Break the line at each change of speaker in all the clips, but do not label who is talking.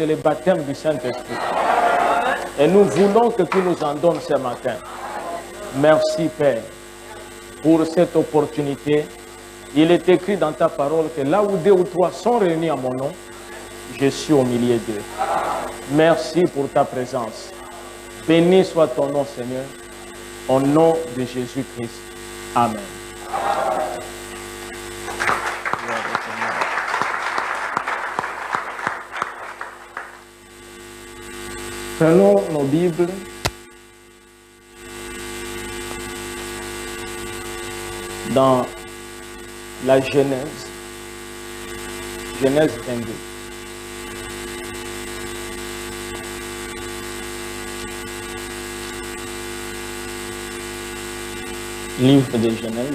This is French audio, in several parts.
c'est le baptême du Saint-Esprit. Et nous voulons que tu nous en donnes ce matin. Merci, Père, pour cette opportunité. Il est écrit dans ta parole que là où 2 ou 3 sont réunis à mon nom, je suis au milieu d'eux. Merci pour ta présence. Béni soit ton nom, Seigneur, au nom de Jésus-Christ. Amen. Prenons nos Bibles. Dans la Genèse, Genèse 22. Livre de Genèse,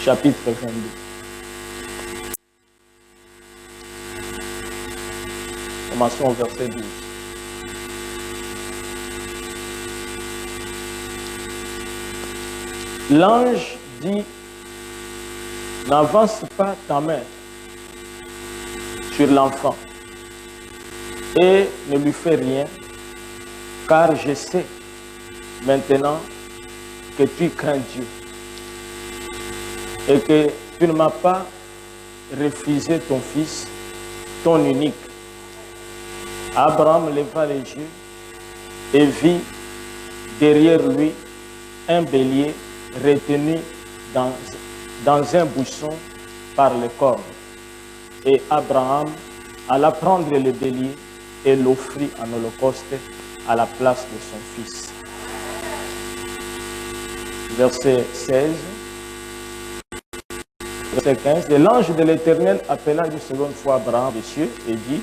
chapitre 22. Commençons au verset 12. L'ange dit, n'avance pas ta main sur l'enfant et ne lui fais rien, car je sais maintenant que tu crains Dieu et que tu ne m'as pas refusé ton fils, ton unique. Abraham leva les yeux et vit derrière lui un bélier retenu dans un buisson par les cornes. Et Abraham alla prendre le bélier et l'offrit en holocauste à la place de son fils. Verset 16. Verset 15. Et l'ange de l'Éternel appela une seconde fois Abraham des cieux et dit,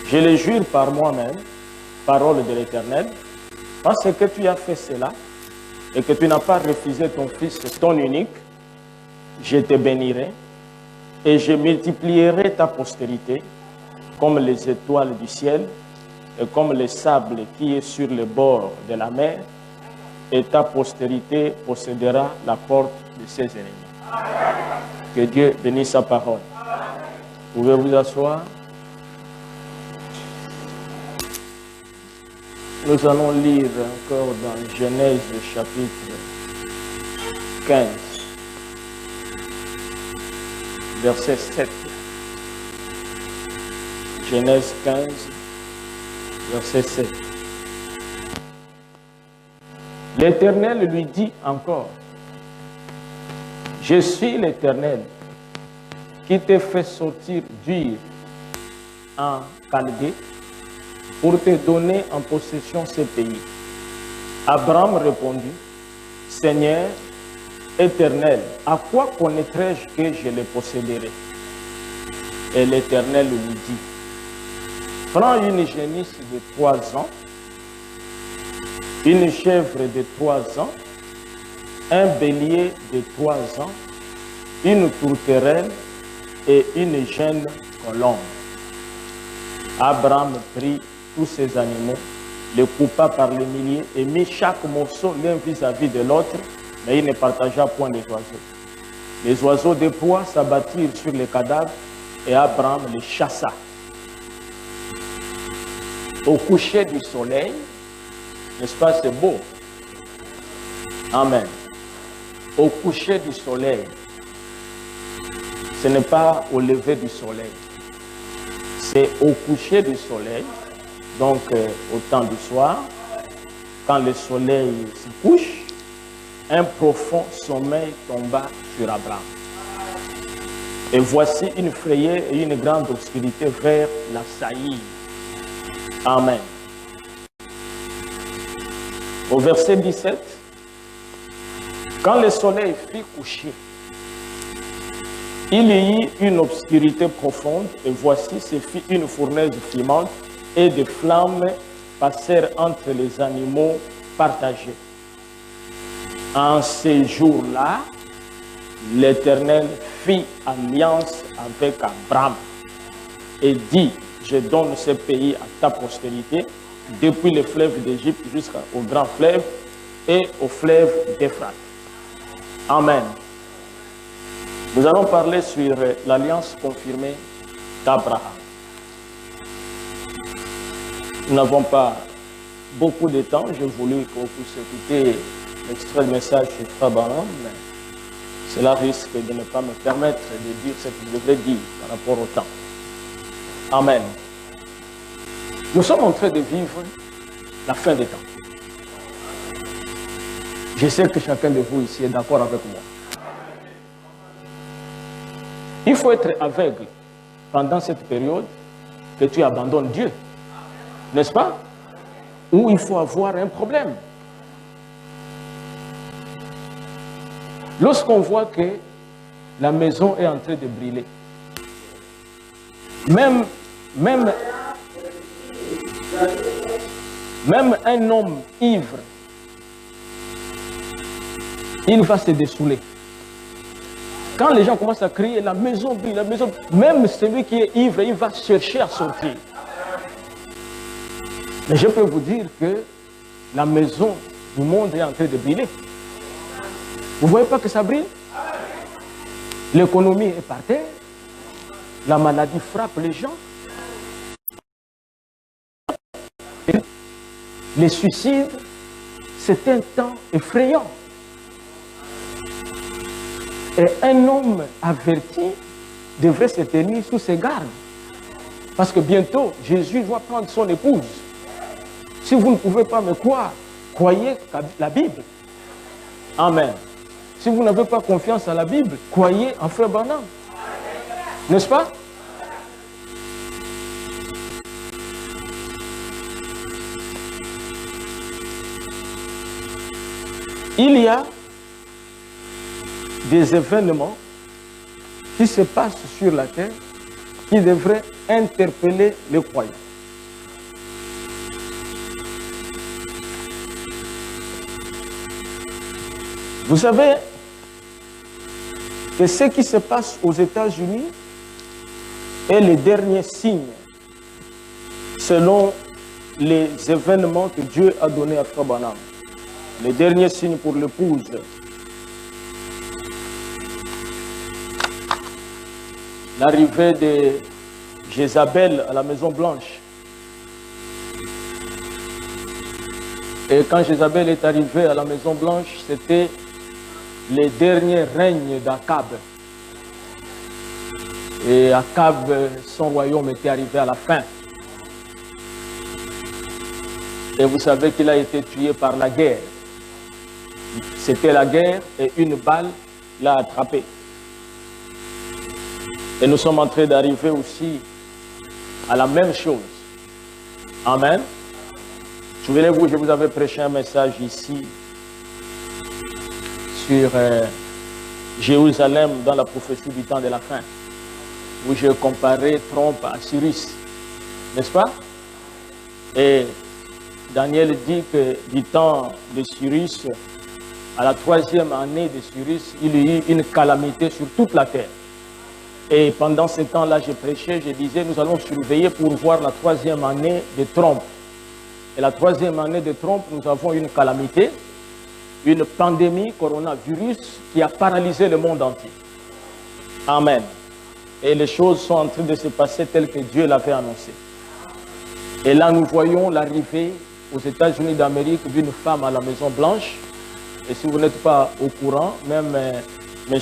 je le jure par moi-même, parole de l'Éternel, parce que tu as fait cela et que tu n'as pas refusé ton fils, ton unique, je te bénirai et je multiplierai ta postérité comme les étoiles du ciel et comme le sable qui est sur le bord de la mer, et ta postérité possédera la porte de ses ennemis. Que Dieu bénisse sa parole. Vous pouvez vous asseoir. Nous allons lire encore dans Genèse chapitre 15, verset 7. Genèse 15, verset 7. L'Éternel lui dit encore, je suis l'Éternel qui te fait sortir d'Ur en Chaldée pour te donner en possession ce pays. Abraham répondit, Seigneur Éternel, à quoi connaîtrai-je que je le posséderai? Et l'Éternel lui dit, prends une génisse de 3 ans, une chèvre de 3 ans, un bélier de 3 ans, une tourterelle et une jeune colombe. Abraham prit tous ces animaux, les coupa par les milliers et mit chaque morceau l'un vis-à-vis de l'autre, mais il ne partagea point les oiseaux. Les oiseaux de proie s'abattirent sur les cadavres et Abraham les chassa. Au coucher du soleil, n'est-ce pas, c'est beau? Amen. Au coucher du soleil, ce n'est pas au lever du soleil. C'est au coucher du soleil, donc au temps du soir, quand le soleil se couche, un profond sommeil tomba sur Abraham. Et voici une frayeur et une grande obscurité vers la saillie. Amen. Au verset 17, quand le soleil fut couché, il y eut une obscurité profonde, et voici, ce fut une fournaise fumante, et des flammes passèrent entre les animaux partagés. En ces jours-là, l'Éternel fit alliance avec Abraham et dit, je donne ce pays à ta postérité, depuis le fleuve d'Égypte jusqu'au grand fleuve et au fleuve d'Euphrate. Amen. Nous allons parler sur l'alliance confirmée d'Abraham. Nous n'avons pas beaucoup de temps. J'ai voulu qu'on puisse écouter l'extrait de message sur Frère Branham, mais cela risque de ne pas me permettre de dire ce que je devrais dire par rapport au temps. Amen. Nous sommes en train de vivre la fin des temps. Je sais que chacun de vous ici est d'accord avec moi. Il faut être aveugle pendant cette période que tu abandonnes Dieu. N'est-ce pas? Ou il faut avoir un problème. Lorsqu'on voit que la maison est en train de brûler, même un homme ivre, il va se dessouler. Quand les gens commencent à crier, la maison brûle, la maison brûle, même celui qui est ivre, il va chercher à sortir. Mais je peux vous dire que la maison du monde est en train de brûler. Vous ne voyez pas que ça brille? L'économie est par terre. La maladie frappe les gens. Les suicides, c'est un temps effrayant. Et un homme averti devrait se tenir sous ses gardes. Parce que bientôt, Jésus doit prendre son épouse. Si vous ne pouvez pas me croire, croyez la Bible. Amen. Si vous n'avez pas confiance à la Bible, croyez en Frère Branham. N'est-ce pas? Il y a des événements qui se passent sur la terre qui devraient interpeller les croyants. Vous savez que ce qui se passe aux États-Unis est le dernier signe selon les événements que Dieu a donnés à Frère Branham. Le dernier signe pour l'épouse. L'arrivée de Jézabel à la Maison Blanche. Et quand Jézabel est arrivée à la Maison Blanche, c'était le dernier règne d'Akab. Et Akab, son royaume était arrivé à la fin. Et vous savez qu'il a été tué par la guerre. C'était la guerre et une balle l'a attrapé. Et nous sommes en train d'arriver aussi à la même chose. Amen. Souvenez-vous, je vous avais prêché un message ici sur Jérusalem dans la prophétie du temps de la fin, où j'ai comparé Trump à Cyrus, n'est-ce pas? Et Daniel dit que du temps de Cyrus, à la 3e année de Cyrus, il y a eu une calamité sur toute la terre. Et pendant ce temps-là, je prêchais, je disais, nous allons surveiller pour voir la 3e année de Trump. Et la 3e année de Trump, nous avons une calamité, une pandémie, coronavirus, qui a paralysé le monde entier. Amen. Et les choses sont en train de se passer telles que Dieu l'avait annoncé. Et là, nous voyons l'arrivée aux États-Unis d'Amérique d'une femme à la Maison Blanche. Et si vous n'êtes pas au courant, même M.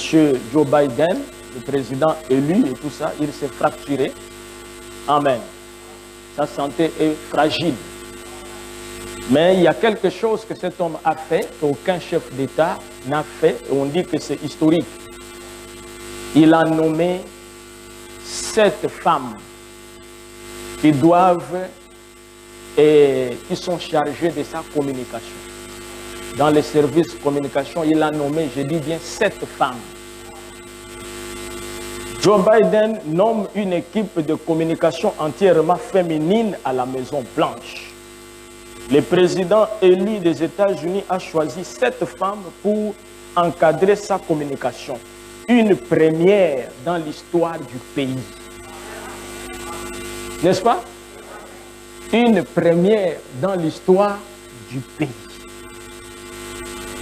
Joe Biden, le président élu et tout ça, il s'est fracturé. Amen. Sa santé est fragile. Mais il y a quelque chose que cet homme a fait, qu'aucun chef d'État n'a fait, et on dit que c'est historique. Il a nommé 7 femmes qui doivent et qui sont chargées de sa communication. Dans les services de communication, il a nommé, je dis bien, 7 femmes. Joe Biden nomme une équipe de communication entièrement féminine à la Maison Blanche. Le président élu des États-Unis a choisi 7 femmes pour encadrer sa communication. Une première dans l'histoire du pays. N'est-ce pas? Une première dans l'histoire du pays.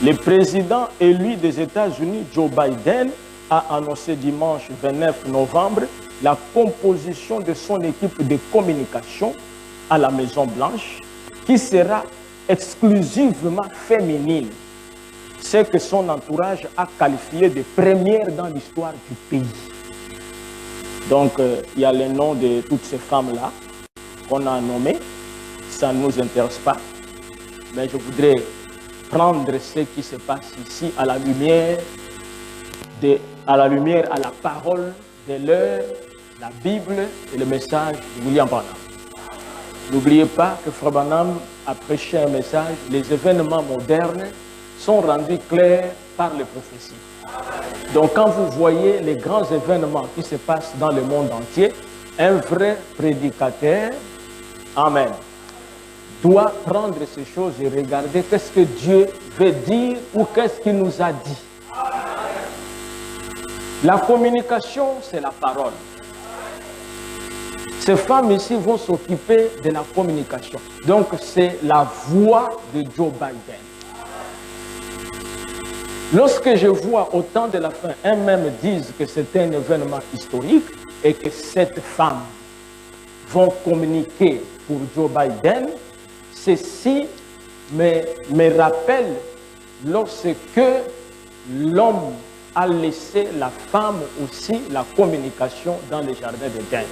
Le président élu des États-Unis, Joe Biden, a annoncé dimanche 29 novembre la composition de son équipe de communication à la Maison Blanche, qui sera exclusivement féminine, ce que son entourage a qualifié de première dans l'histoire du pays. Donc, il y a les noms de toutes ces femmes-là qu'on a nommées. Ça ne nous intéresse pas. Mais je voudrais prendre ce qui se passe ici à la lumière, à la parole de l'heure, la Bible et le message de William Branham. N'oubliez pas que Frère Branham a prêché un message. Les événements modernes sont rendus clairs par les prophéties. Donc quand vous voyez les grands événements qui se passent dans le monde entier, un vrai prédicateur, amen, doit prendre ces choses et regarder qu'est-ce que Dieu veut dire ou qu'est-ce qu'il nous a dit. La communication, c'est la parole. Ces femmes ici vont s'occuper de la communication. Donc c'est la voix de Joe Biden. Lorsque je vois au temps de la fin, eux-mêmes disent que c'est un événement historique et que cette femme vont communiquer pour Joe Biden, ceci me rappelle lorsque l'homme a laissé la femme aussi la communication dans le jardin d'Éden.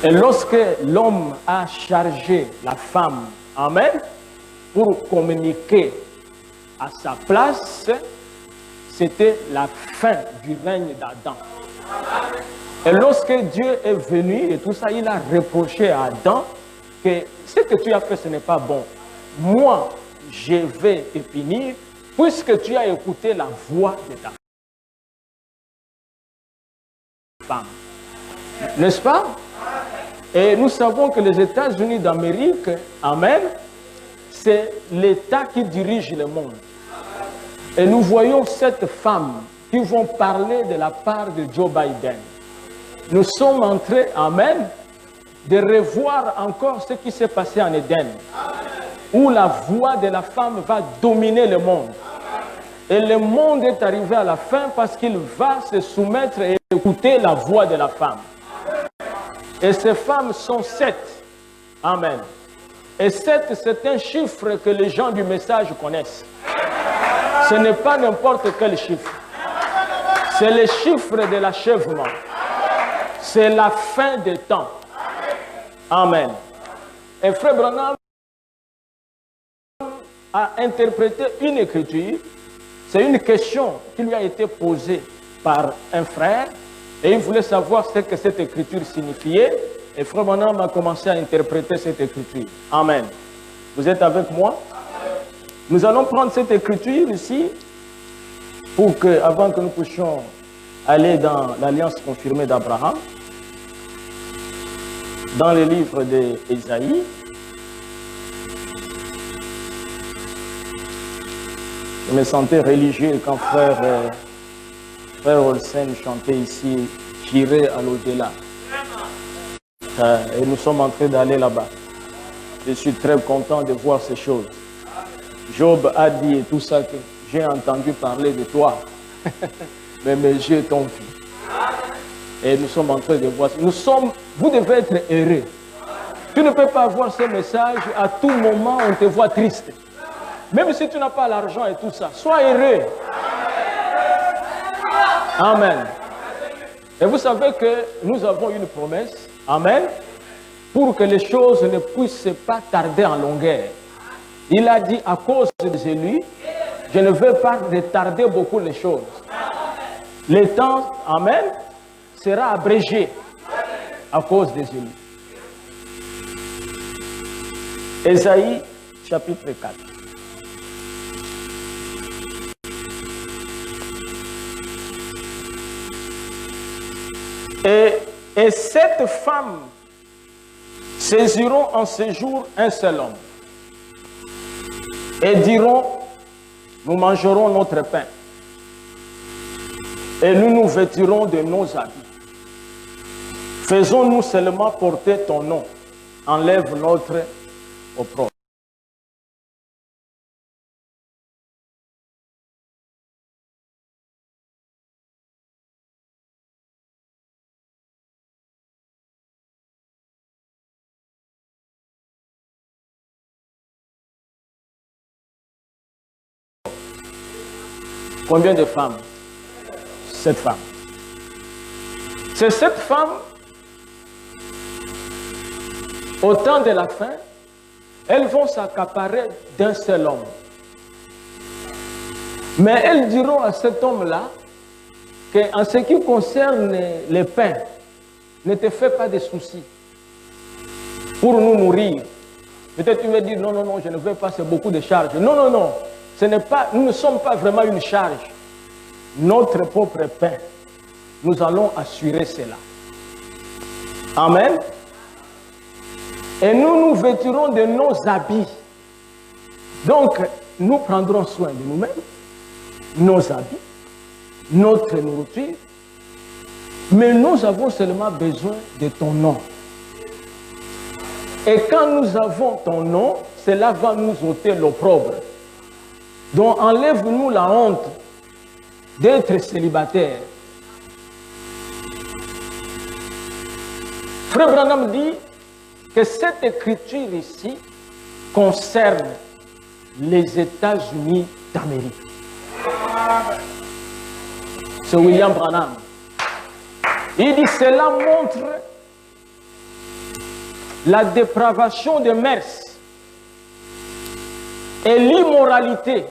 Et lorsque l'homme a chargé la femme, amen, pour communiquer à sa place, c'était la fin du règne d'Adam. Et lorsque Dieu est venu et tout ça, il a reproché à Adam que ce que tu as fait, ce n'est pas bon. Moi, je vais te punir puisque tu as écouté la voix de ta femme. N'est-ce pas? Et nous savons que les États-Unis d'Amérique, amen, c'est l'État qui dirige le monde. Et nous voyons cette femme qui vont parler de la part de Joe Biden. Nous sommes en train, amen, de revoir encore ce qui s'est passé en Éden, où la voix de la femme va dominer le monde. Et le monde est arrivé à la fin parce qu'il va se soumettre et écouter la voix de la femme. Et ces femmes sont 7. Amen. Et 7, c'est un chiffre que les gens du message connaissent. Ce n'est pas n'importe quel chiffre. C'est le chiffre de l'achèvement. C'est la fin des temps. Amen. Et Frère Branham a interprété une écriture. C'est une question qui lui a été posée par un frère. Et il voulait savoir ce que cette écriture signifiait. Et Frère Branham a commencé à interpréter cette écriture. Amen. Vous êtes avec moi? Nous allons prendre cette écriture ici pour que, avant que nous puissions aller dans l'alliance confirmée d'Abraham, dans le livre d'Ésaïe, je me sentais religieux quand frère Olsen chantait ici « J'irai à l'au-delà ». Et nous sommes en train d'aller là-bas. Je suis très content de voir ces choses. Job a dit et tout ça que j'ai entendu parler de toi, mais mes yeux t'ont vu. Et nous sommes en train de voir. Vous devez être heureux. Tu ne peux pas voir ce message à tout moment, on te voit triste. Même si tu n'as pas l'argent et tout ça, sois heureux. Amen. Et vous savez que nous avons une promesse, amen, pour que les choses ne puissent pas tarder en longueur. Il a dit à cause des élus, je ne veux pas retarder beaucoup les choses. Le temps, amen, sera abrégé à cause des élus. Ésaïe, chapitre 4. Et 7 femmes saisiront en ce jour un seul homme et diront, nous mangerons notre pain et nous nous vêtirons de nos habits. Faisons-nous seulement porter ton nom, enlève notre opprobre. Combien de femmes? 7 femmes. Ces 7 femmes, au temps de la fin, elles vont s'accaparer d'un seul homme. Mais elles diront à cet homme-là qu'en ce qui concerne les pains, ne te fais pas de soucis pour nous nourrir. Peut-être tu vas dire non, non, non, je ne veux pas, c'est beaucoup de charges. Non, non, non, nous ne sommes pas vraiment une charge. Notre propre pain, nous allons assurer cela. Amen. Et nous nous vêtirons de nos habits. Donc, nous prendrons soin de nous-mêmes, nos habits, notre nourriture, mais nous avons seulement besoin de ton nom. Et quand nous avons ton nom, cela va nous ôter l'opprobre. Donc, enlève-nous la honte d'être célibataire. Frère Branham dit que cette écriture ici concerne les États-Unis d'Amérique. C'est William Branham. Il dit cela montre la dépravation des mœurs et l'immoralité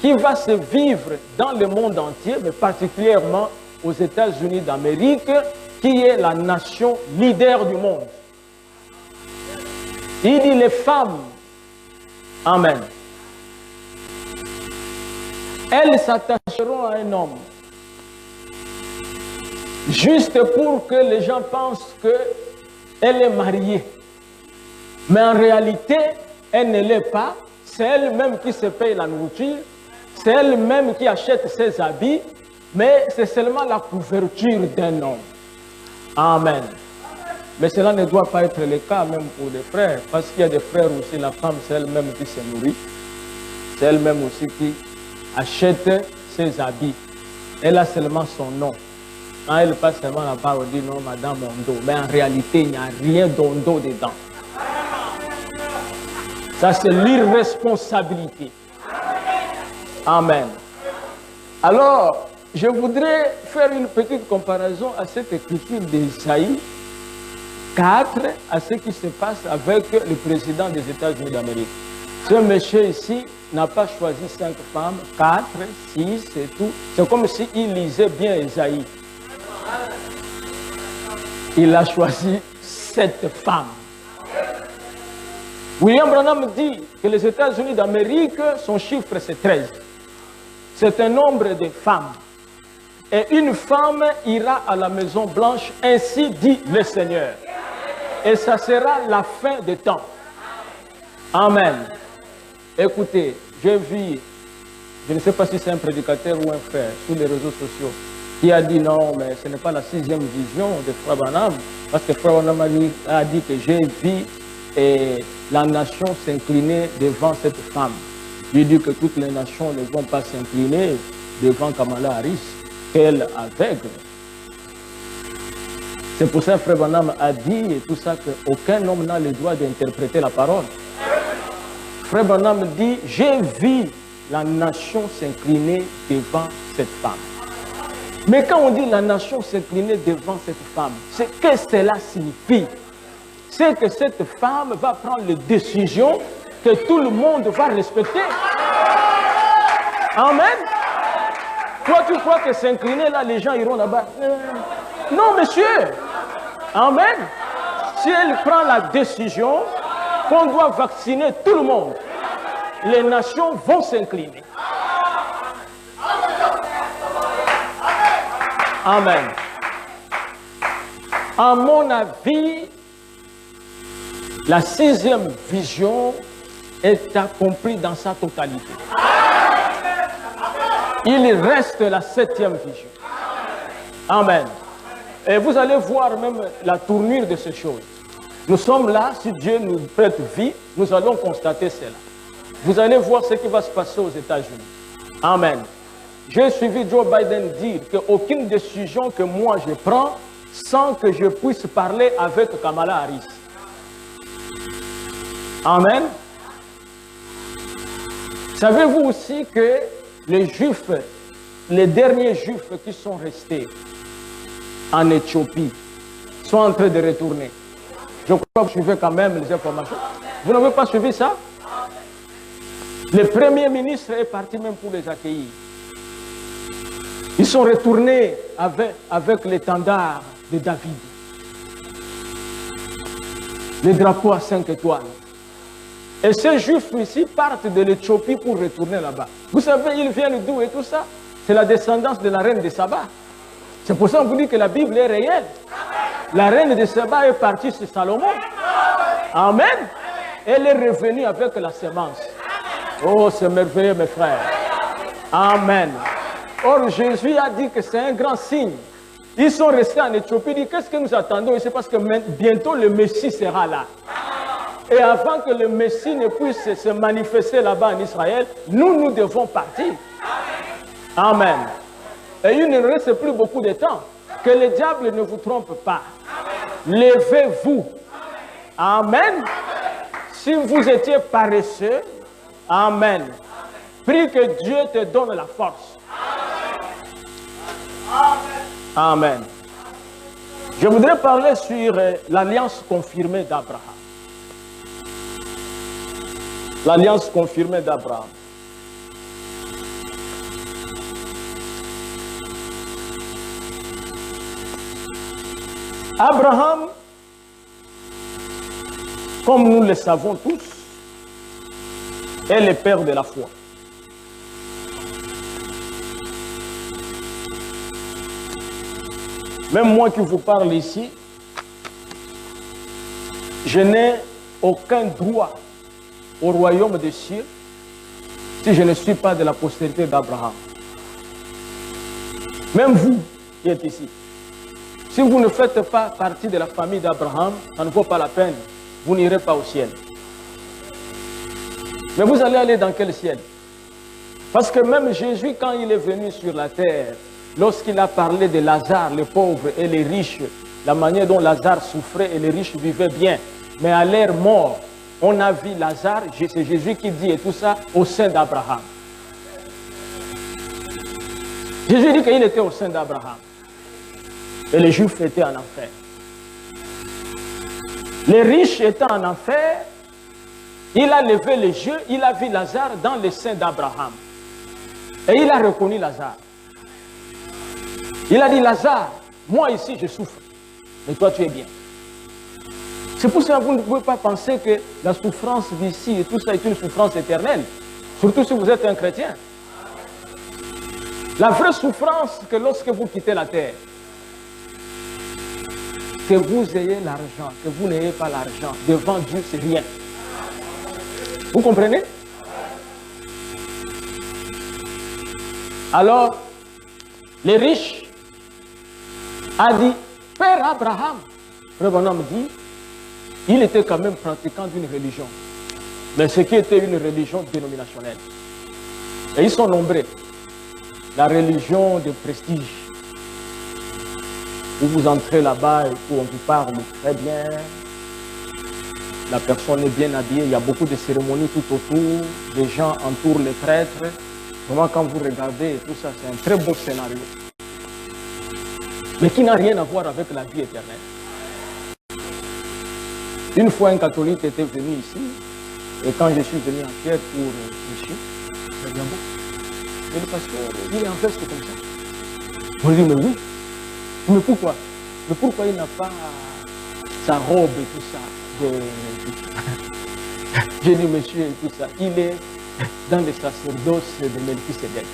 qui va se vivre dans le monde entier, mais particulièrement aux États-Unis d'Amérique, qui est la nation leader du monde. Il dit les femmes, amen, elles s'attacheront à un homme, juste pour que les gens pensent qu'elle est mariée. Mais en réalité, elle ne l'est pas. C'est elle-même qui se paye la nourriture, c'est elle-même qui achète ses habits, mais c'est seulement la couverture d'un homme. Amen. Mais cela ne doit pas être le cas même pour les frères, parce qu'il y a des frères aussi, la femme c'est elle-même qui se nourrit, c'est elle-même aussi qui achète ses habits. Elle a seulement son nom. Quand elle passe seulement là-bas, on dit non, madame, mon dos. Mais en réalité, il n'y a rien don dedans. Ça, c'est l'irresponsabilité. Amen. Alors, je voudrais faire une petite comparaison à cette écriture d'Ésaïe 4, à ce qui se passe avec le président des États-Unis d'Amérique. Ce monsieur ici n'a pas choisi 5 femmes, 4, 6 et tout. C'est comme s'il lisait bien Ésaïe. Il a choisi 7 femmes. William Branham dit que les États-Unis d'Amérique, son chiffre c'est 13. C'est un nombre de femmes. Et une femme ira à la Maison Blanche, ainsi dit le Seigneur. Et ça sera la fin des temps. Amen. Écoutez, j'ai vu, je ne sais pas si c'est un prédicateur ou un frère sur les réseaux sociaux, qui a dit non, mais ce n'est pas la 6e vision de Frère Branham, parce que Frère Branham a dit que j'ai vu la nation s'incliner devant cette femme. Il dit que toutes les nations ne vont pas s'incliner devant Kamala Harris, qu'elle aveugle. C'est pour ça que Frère Branham a dit et tout ça qu'aucun homme n'a le droit d'interpréter la parole. Frère Branham dit, j'ai vu la nation s'incliner devant cette femme. Mais quand on dit la nation s'incliner devant cette femme, c'est que cela signifie. C'est que cette femme va prendre les décisions que tout le monde va respecter. Amen. Toi, tu crois que s'incliner là, les gens iront là-bas? Non, monsieur. Amen. Si elle prend la décision qu'on doit vacciner tout le monde, les nations vont s'incliner. Amen. À mon avis, la 6e vision est accomplie dans sa totalité. Il reste la 7e vision. Amen. Et vous allez voir même la tournure de ces choses. Nous sommes là, si Dieu nous prête vie, nous allons constater cela. Vous allez voir ce qui va se passer aux États-Unis. Amen. J'ai suivi Joe Biden dire qu'aucune décision que moi je prends sans que je puisse parler avec Kamala Harris. Amen. Savez-vous aussi que les Juifs, les derniers Juifs qui sont restés en Éthiopie sont en train de retourner. Je crois que vous suivez quand même les informations. Vous n'avez pas suivi ça? Le Premier ministre est parti même pour les accueillir. Ils sont retournés avec l'étendard de David. Les drapeaux à 5 étoiles. Et ces Juifs ici partent de l'Éthiopie pour retourner là-bas. Vous savez, ils viennent d'où et tout ça? C'est la descendance de la reine de Saba. C'est pour ça qu'on vous dit que la Bible est réelle. La reine de Saba est partie sur Salomon. Amen. Elle est revenue avec la semence. Oh, c'est merveilleux, mes frères. Amen. Or, Jésus a dit que c'est un grand signe. Ils sont restés en Éthiopie. Il dit, qu'est-ce que nous attendons? C'est parce que bientôt le Messie sera là. Et avant que le Messie ne puisse se manifester là-bas en Israël, nous devons partir. Amen. Et il ne reste plus beaucoup de temps. Que le diable ne vous trompe pas. Levez-vous. Amen. Si vous étiez paresseux, amen. Prie que Dieu te donne la force. Amen. Je voudrais parler sur l'alliance confirmée d'Abraham. L'alliance confirmée d'Abraham. Abraham, comme nous le savons tous, est le père de la foi. Même moi qui vous parle ici, je n'ai aucun droit au royaume des cieux si je ne suis pas de la postérité d'Abraham. Même vous qui êtes ici, si vous ne faites pas partie de la famille d'Abraham, ça ne vaut pas la peine, vous n'irez pas au ciel. Mais vous allez aller dans quel ciel? Parce que même Jésus, quand il est venu sur la terre, lorsqu'il a parlé de Lazare, les pauvres et les riches, la manière dont Lazare souffrait et les riches vivaient bien, mais à leur mort, on a vu Lazare, c'est Jésus qui dit et tout ça, au sein d'Abraham. Jésus dit qu'il était au sein d'Abraham. Et les Juifs étaient en enfer. Les riches étant en enfer, il a levé les yeux, il a vu Lazare dans le sein d'Abraham. Et il a reconnu Lazare. Il a dit, Lazare, moi ici je souffre, mais toi tu es bien. C'est pour ça que vous ne pouvez pas penser que la souffrance d'ici et tout ça est une souffrance éternelle. Surtout si vous êtes un chrétien. La vraie souffrance, c'est que lorsque vous quittez la terre, que vous ayez l'argent, que vous n'ayez pas l'argent, devant Dieu, c'est rien. Vous comprenez? Alors, les riches a dit, Père Abraham. Le bonhomme dit, il était quand même pratiquant d'une religion. Mais ce qui était une religion dénominationnelle. Et ils sont nombreux. La religion de prestige. Vous entrez là-bas et on vous parle très bien. La personne est bien habillée. Il y a beaucoup de cérémonies tout autour. Les gens entourent les prêtres. Vraiment, quand vous regardez tout ça, c'est un très beau scénario. Mais qui n'a rien à voir avec la vie éternelle. Une fois, un catholique était venu ici. Et quand je suis venu en Pierre pour prêcher, il dit, bon, le pasteur, il est en veste comme ça. On dit, mais oui. Mais pourquoi? Mais pourquoi il n'a pas sa robe et tout ça? J'ai dit, monsieur, et tout ça, il est dans le sacerdoce de Melchisédek.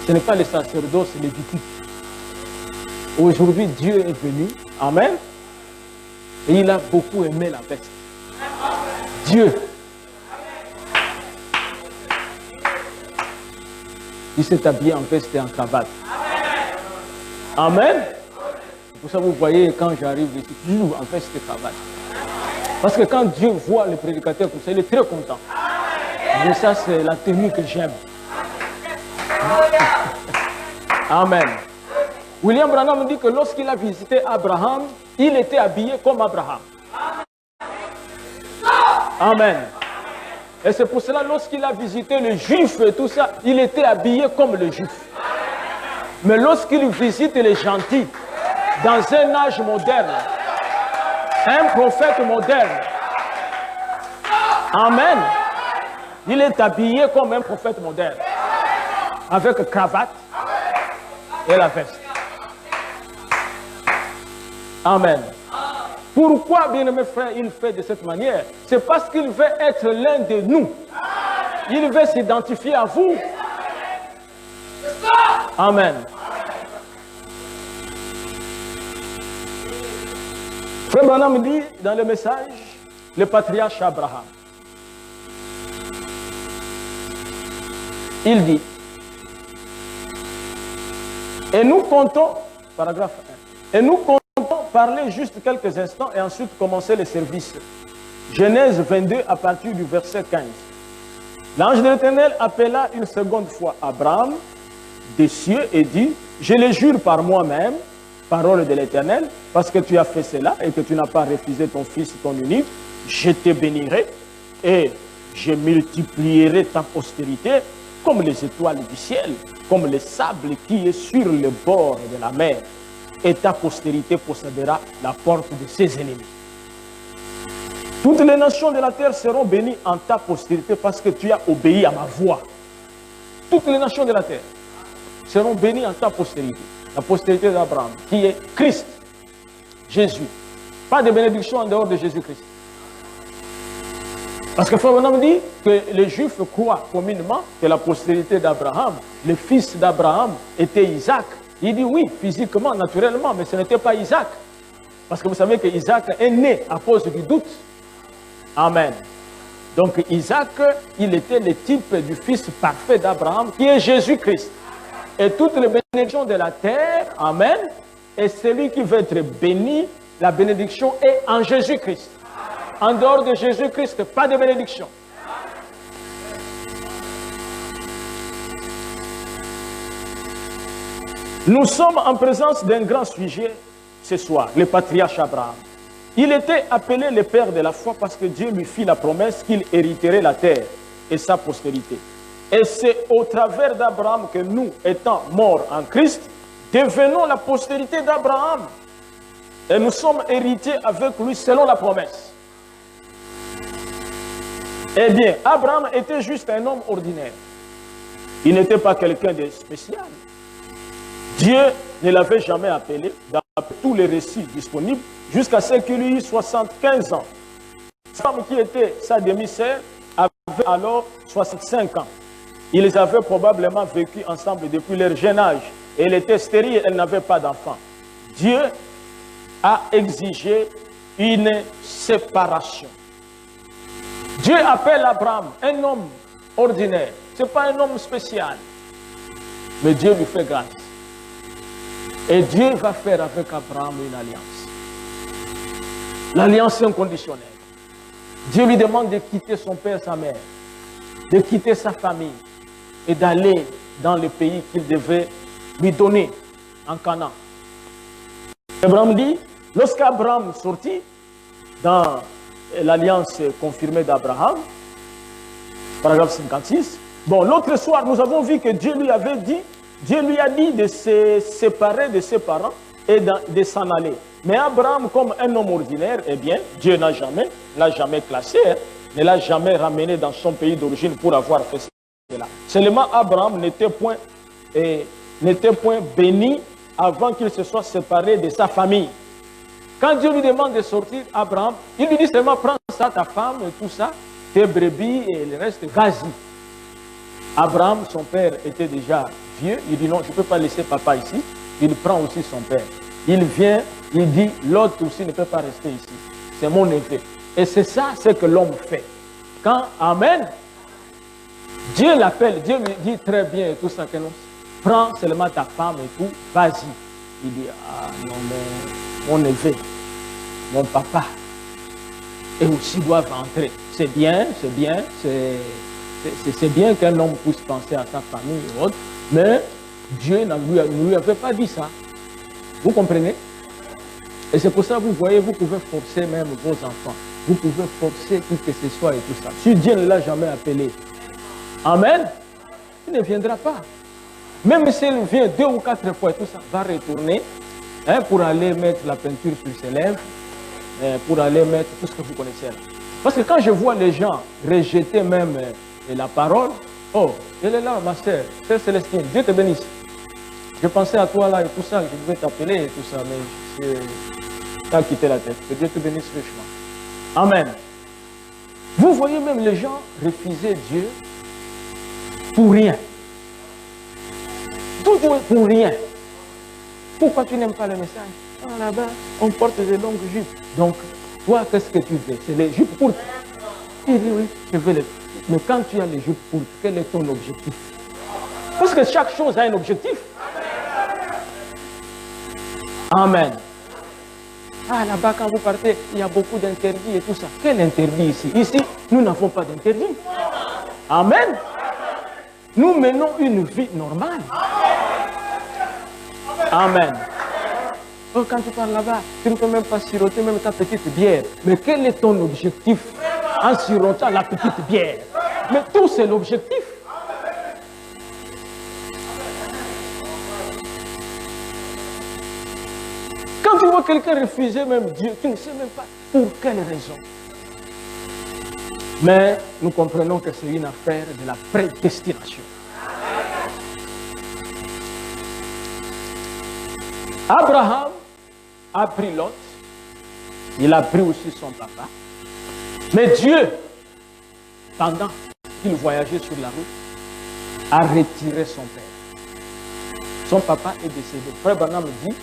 Ce n'est pas le sacerdoce lévitique. Aujourd'hui, Dieu est venu. Amen. Et il a beaucoup aimé la veste. Dieu. Il s'est habillé en veste et en cravate. Amen. Pour ça, vous voyez, quand j'arrive ici, toujours en veste et cravate. Parce que quand Dieu voit le prédicateur comme ça, il est très content. Mais ça, c'est la tenue que j'aime. Amen. William Branham dit que lorsqu'il a visité Abraham, il était habillé comme Abraham. Amen. Et c'est pour cela, lorsqu'il a visité les Juifs et tout ça, il était habillé comme les Juifs. Mais lorsqu'il visite les gentils, dans un âge moderne, un prophète moderne, amen, il est habillé comme un prophète moderne, avec cravate et la veste. Amen. Pourquoi, bien-aimés frères, il fait de cette manière? C'est parce qu'il veut être l'un de nous. Il veut s'identifier à vous. Amen. Frère Branham dit dans le message, le patriarche Abraham, il dit, et nous comptons, paragraphe 1, et nous comptons parler juste quelques instants et ensuite commencer le service. Genèse 22 à partir du verset 15. L'ange de l'Éternel appela une seconde fois Abraham des cieux et dit, je le jure par moi-même, parole de l'Éternel, parce que tu as fait cela et que tu n'as pas refusé ton fils, ton unique, je te bénirai et je multiplierai ta postérité comme les étoiles du ciel, comme le sable qui est sur le bord de la mer. Et ta postérité possédera la porte de ses ennemis. Toutes les nations de la terre seront bénies en ta postérité parce que tu as obéi à ma voix. Toutes les nations de la terre seront bénies en ta postérité. La postérité d'Abraham, qui est Christ, Jésus. Pas de bénédiction en dehors de Jésus-Christ. Parce que Frère Branham dit que les Juifs croient communément que la postérité d'Abraham, le fils d'Abraham, était Isaac. Il dit oui, physiquement, naturellement, mais ce n'était pas Isaac. Parce que vous savez que Isaac est né à cause du doute. Amen. Donc Isaac, il était le type du fils parfait d'Abraham, qui est Jésus-Christ. Et toutes les bénédictions de la terre, amen, et celui qui veut être béni, la bénédiction est en Jésus-Christ. En dehors de Jésus-Christ, pas de bénédiction. Nous sommes en présence d'un grand sujet ce soir, le patriarche Abraham. Il était appelé le père de la foi parce que Dieu lui fit la promesse qu'il hériterait la terre et sa postérité. Et c'est au travers d'Abraham que nous, étant morts en Christ, devenons la postérité d'Abraham. Et nous sommes héritiers avec lui selon la promesse. Eh bien, Abraham était juste un homme ordinaire. Il n'était pas quelqu'un de spécial. Dieu ne l'avait jamais appelé, dans tous les récits disponibles, jusqu'à ce qu'il eut 75 ans. Sa femme qui était sa demi-sœur avait alors 65 ans. Ils avaient probablement vécu ensemble depuis leur jeune âge. Elle était stérile, elle n'avait pas d'enfant. Dieu a exigé une séparation. Dieu appelle Abraham un homme ordinaire. Ce n'est pas un homme spécial. Mais Dieu lui fait grâce. Et Dieu va faire avec Abraham une alliance. L'alliance inconditionnelle. Dieu lui demande de quitter son père, sa mère, de quitter sa famille et d'aller dans le pays qu'il devait lui donner en Canaan. Abraham dit, lorsqu'Abraham sortit dans l'alliance confirmée d'Abraham, paragraphe 56, bon, l'autre soir, nous avons vu que Dieu lui avait dit, Dieu lui a dit de se séparer de ses parents et de s'en aller. Mais Abraham, comme un homme ordinaire, eh bien, Dieu l'a jamais classé, ne l'a jamais ramené dans son pays d'origine pour avoir fait cela. Seulement, Abraham n'était point béni avant qu'il se soit séparé de sa famille. Quand Dieu lui demande de sortir, Abraham, il lui dit seulement, prends ça, ta femme et tout ça, tes brebis et le reste, vas-y. Abraham, son père, était déjà vieux. Il dit non, je ne peux pas laisser papa ici. Il prend aussi son père. Il vient, il dit, l'autre aussi ne peut pas rester ici. C'est mon neveu. Et c'est ça ce que l'homme fait. Quand, amen, Dieu l'appelle, Dieu lui dit très bien et tout ça, que non, prends seulement ta femme et tout, vas-y. Il dit, ah non, mais mon neveu, mon papa, et aussi doivent entrer. C'est bien, c'est bien qu'un homme puisse penser à sa famille et autres, mais Dieu ne lui avait pas dit ça. Vous comprenez? Et c'est pour ça que vous voyez, vous pouvez forcer même vos enfants. vous pouvez forcer qui que ce soit et tout ça. Si Dieu ne l'a jamais appelé, amen, il ne viendra pas. Même s'il vient 2 ou 4 fois et tout ça, va retourner pour aller mettre la peinture sur ses lèvres, pour aller mettre tout ce que vous connaissez là. Parce que quand je vois les gens rejeter même la parole, oh, elle est là, ma sœur, sœur Célestine, Dieu te bénisse. Je pensais à toi là et tout ça, je devais t'appeler et tout ça, mais tu as quitté la tête. Que Dieu te bénisse richement. Amen. Vous voyez même les gens refuser Dieu pour rien. Tout pour rien. Pourquoi tu n'aimes pas le message? Ah, là-bas, on porte des longues jupes. Donc, toi, qu'est-ce que tu fais? C'est les jupes courtes. Il dit oui, je veux les. Mais quand tu as les jupes courtes, quel est ton objectif? Parce que chaque chose a un objectif. Amen. Ah, là-bas, quand vous partez, il y a beaucoup d'interdits et tout ça. Quel interdit ici? Ici, nous n'avons pas d'interdit. Amen. Nous menons une vie normale. Amen. Oh, quand tu parles là-bas, tu ne peux même pas siroter même ta petite bière. Mais quel est ton objectif en sirotant la petite bière? Mais tout, c'est l'objectif. Quand tu vois quelqu'un refuser même Dieu, tu ne sais même pas pour quelle raison. Mais nous comprenons que c'est une affaire de la prédestination. Abraham a pris Lot, il a pris aussi son papa. Mais Dieu, pendant qu'il voyageait sur la route, a retiré son père. Son papa est décédé. Frère Branham dit,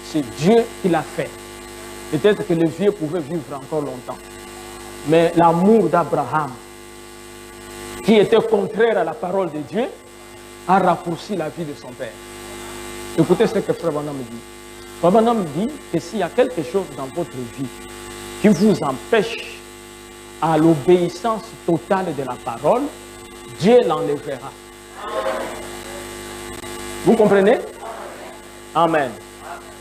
c'est Dieu qui l'a fait. Peut-être que le vieux pouvait vivre encore longtemps. Mais l'amour d'Abraham, qui était contraire à la parole de Dieu, a raccourci la vie de son père. Écoutez ce que Frère Branham dit. Frère Branham dit que s'il y a quelque chose dans votre vie qui vous empêche à l'obéissance totale de la parole, Dieu l'enlèvera. Vous comprenez? Amen.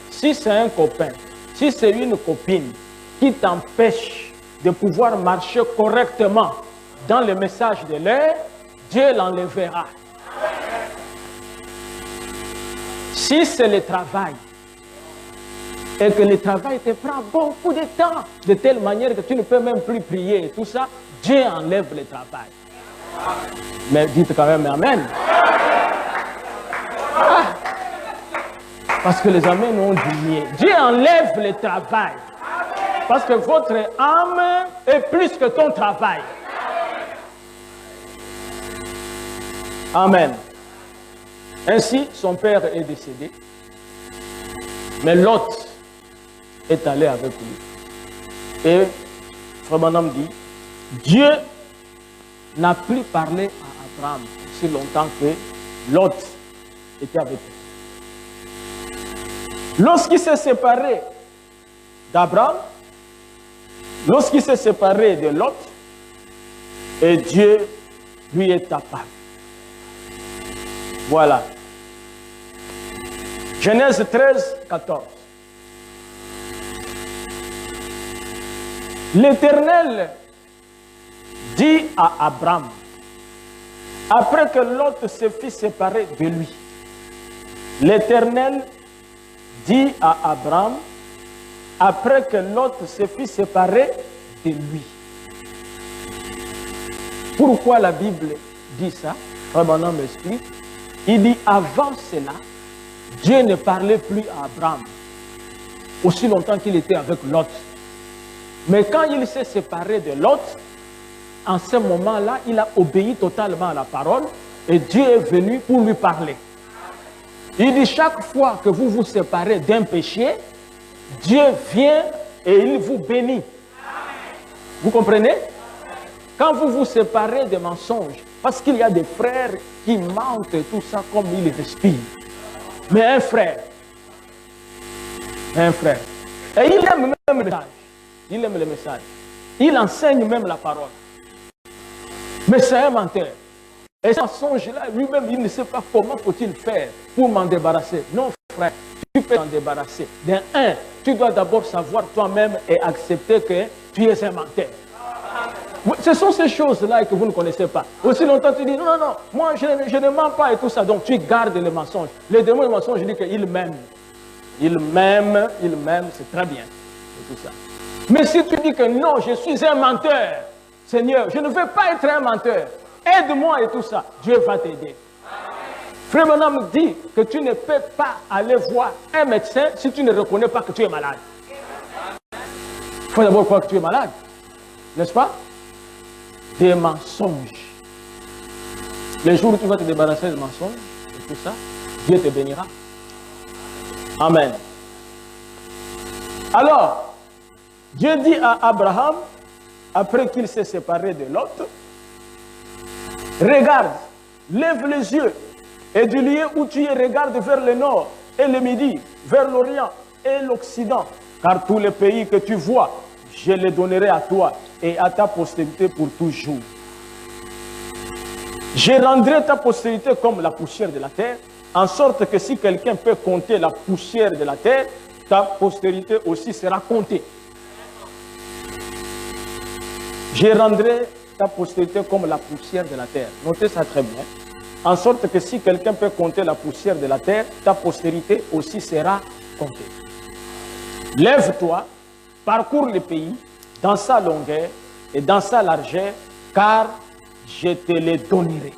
Si c'est un copain, si c'est une copine qui t'empêche de pouvoir marcher correctement dans le message de l'air, Dieu l'enlèvera. Si c'est le travail, et que le travail te prend beaucoup de temps, de telle manière que tu ne peux même plus prier et tout ça, Dieu enlève le travail. Mais dites quand même Amen. Ah, parce que les Amen ont dit Dieu enlève le travail. Parce que votre âme est plus que ton travail. Amen. Ainsi, son père est décédé. Mais Lot est allé avec lui. Et Frère Branham dit, Dieu n'a plus parlé à Abraham aussi longtemps que Lot était avec lui. Lorsqu'il s'est séparé d'Abraham, lorsqu'il s'est séparé de Lot, et Dieu lui est apparu. Voilà. Genèse 13, 14. L'Éternel dit à Abraham, après que Lot se fit séparer de lui, l'Éternel dit à Abraham, après que Lot se fit séparer de lui. Pourquoi la Bible dit ça? Frère m'explique. Il dit, avant cela, Dieu ne parlait plus à Abraham, aussi longtemps qu'il était avec Lot. Mais quand il s'est séparé de Lot, en ce moment-là, il a obéi totalement à la parole et Dieu est venu pour lui parler. Il dit, chaque fois que vous vous séparez d'un péché, Dieu vient et il vous bénit. Vous comprenez? Quand vous vous séparez des mensonges, parce qu'il y a des frères qui mentent et tout ça comme ils respirent. Mais un frère, et il aime même le message. Il aime le message. Il enseigne même la parole. Mais c'est un menteur. Et ce mensonge-là, lui-même, il ne sait pas comment faut-il faire pour m'en débarrasser. Non, frère, tu peux t'en débarrasser. D'un un, tu dois d'abord savoir toi-même et accepter que tu es un menteur. Ce sont ces choses-là que vous ne connaissez pas. Aussi longtemps tu dis, non, moi je ne mens pas et tout ça. Donc tu gardes le mensonge. Les démons du mensonge, je dis qu'ils m'aiment. Ils m'aiment, c'est très bien. Et tout ça. Mais si tu dis que non, je suis un menteur, Seigneur, je ne veux pas être un menteur. Aide-moi et tout ça. Dieu va t'aider. Frère Branham dit que tu ne peux pas aller voir un médecin si tu ne reconnais pas que tu es malade. Il faut d'abord croire que tu es malade. N'est-ce pas? Des mensonges. Les jours où tu vas te débarrasser des mensonges et tout ça, Dieu te bénira. Amen. Alors, Dieu dit à Abraham, après qu'il s'est séparé de Lot, regarde, lève les yeux, et du lieu où tu es, regarde vers le nord et le midi, vers l'Orient et l'Occident, car tous les pays que tu vois, je les donnerai à toi et à ta postérité pour toujours. Je rendrai ta postérité comme la poussière de la terre, en sorte que si quelqu'un peut compter la poussière de la terre, ta postérité aussi sera comptée. Je rendrai ta postérité comme la poussière de la terre. Notez ça très bien. En sorte que si quelqu'un peut compter la poussière de la terre, ta postérité aussi sera comptée. Lève-toi, parcours le pays dans sa longueur et dans sa largeur, car je te les donnerai.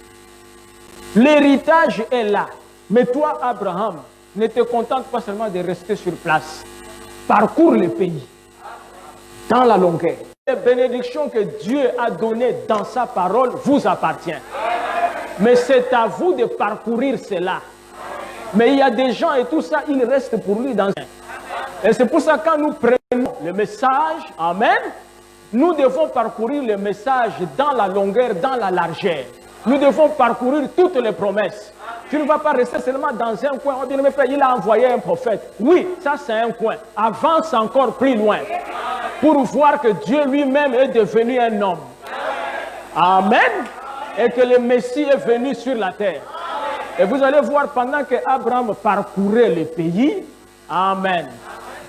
L'héritage est là. Mais toi, Abraham, ne te contente pas seulement de rester sur place. Parcours le pays dans la longueur. Les bénédictions que Dieu a données dans sa parole vous appartiennent. Mais c'est à vous de parcourir cela. Mais il y a des gens et tout ça, ils restent pour lui dans... Et c'est pour ça que quand nous prenons le message, amen, nous devons parcourir le message dans la longueur, dans la largeur. Nous devons parcourir toutes les promesses. Tu ne vas pas rester seulement dans un coin. Oh, bien aimé frère, il a envoyé un prophète. Oui, ça c'est un coin. Avance encore plus loin. Pour voir que Dieu lui-même est devenu un homme. Amen. Et que le Messie est venu sur la terre. Et vous allez voir pendant que Abraham parcourait le pays, amen.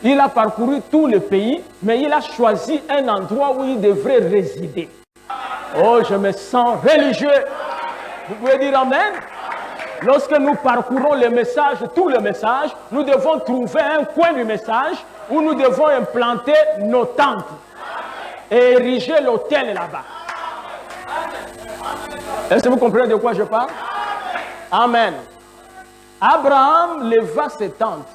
Il a parcouru tout le pays, mais il a choisi un endroit où il devrait résider. Oh, je me sens religieux. Vous pouvez dire amen? Lorsque nous parcourons le message, tout le message, nous devons trouver un coin du message où nous devons implanter nos tentes et ériger l'autel là-bas. Est-ce que vous comprenez de quoi je parle? Amen. Abraham leva ses tentes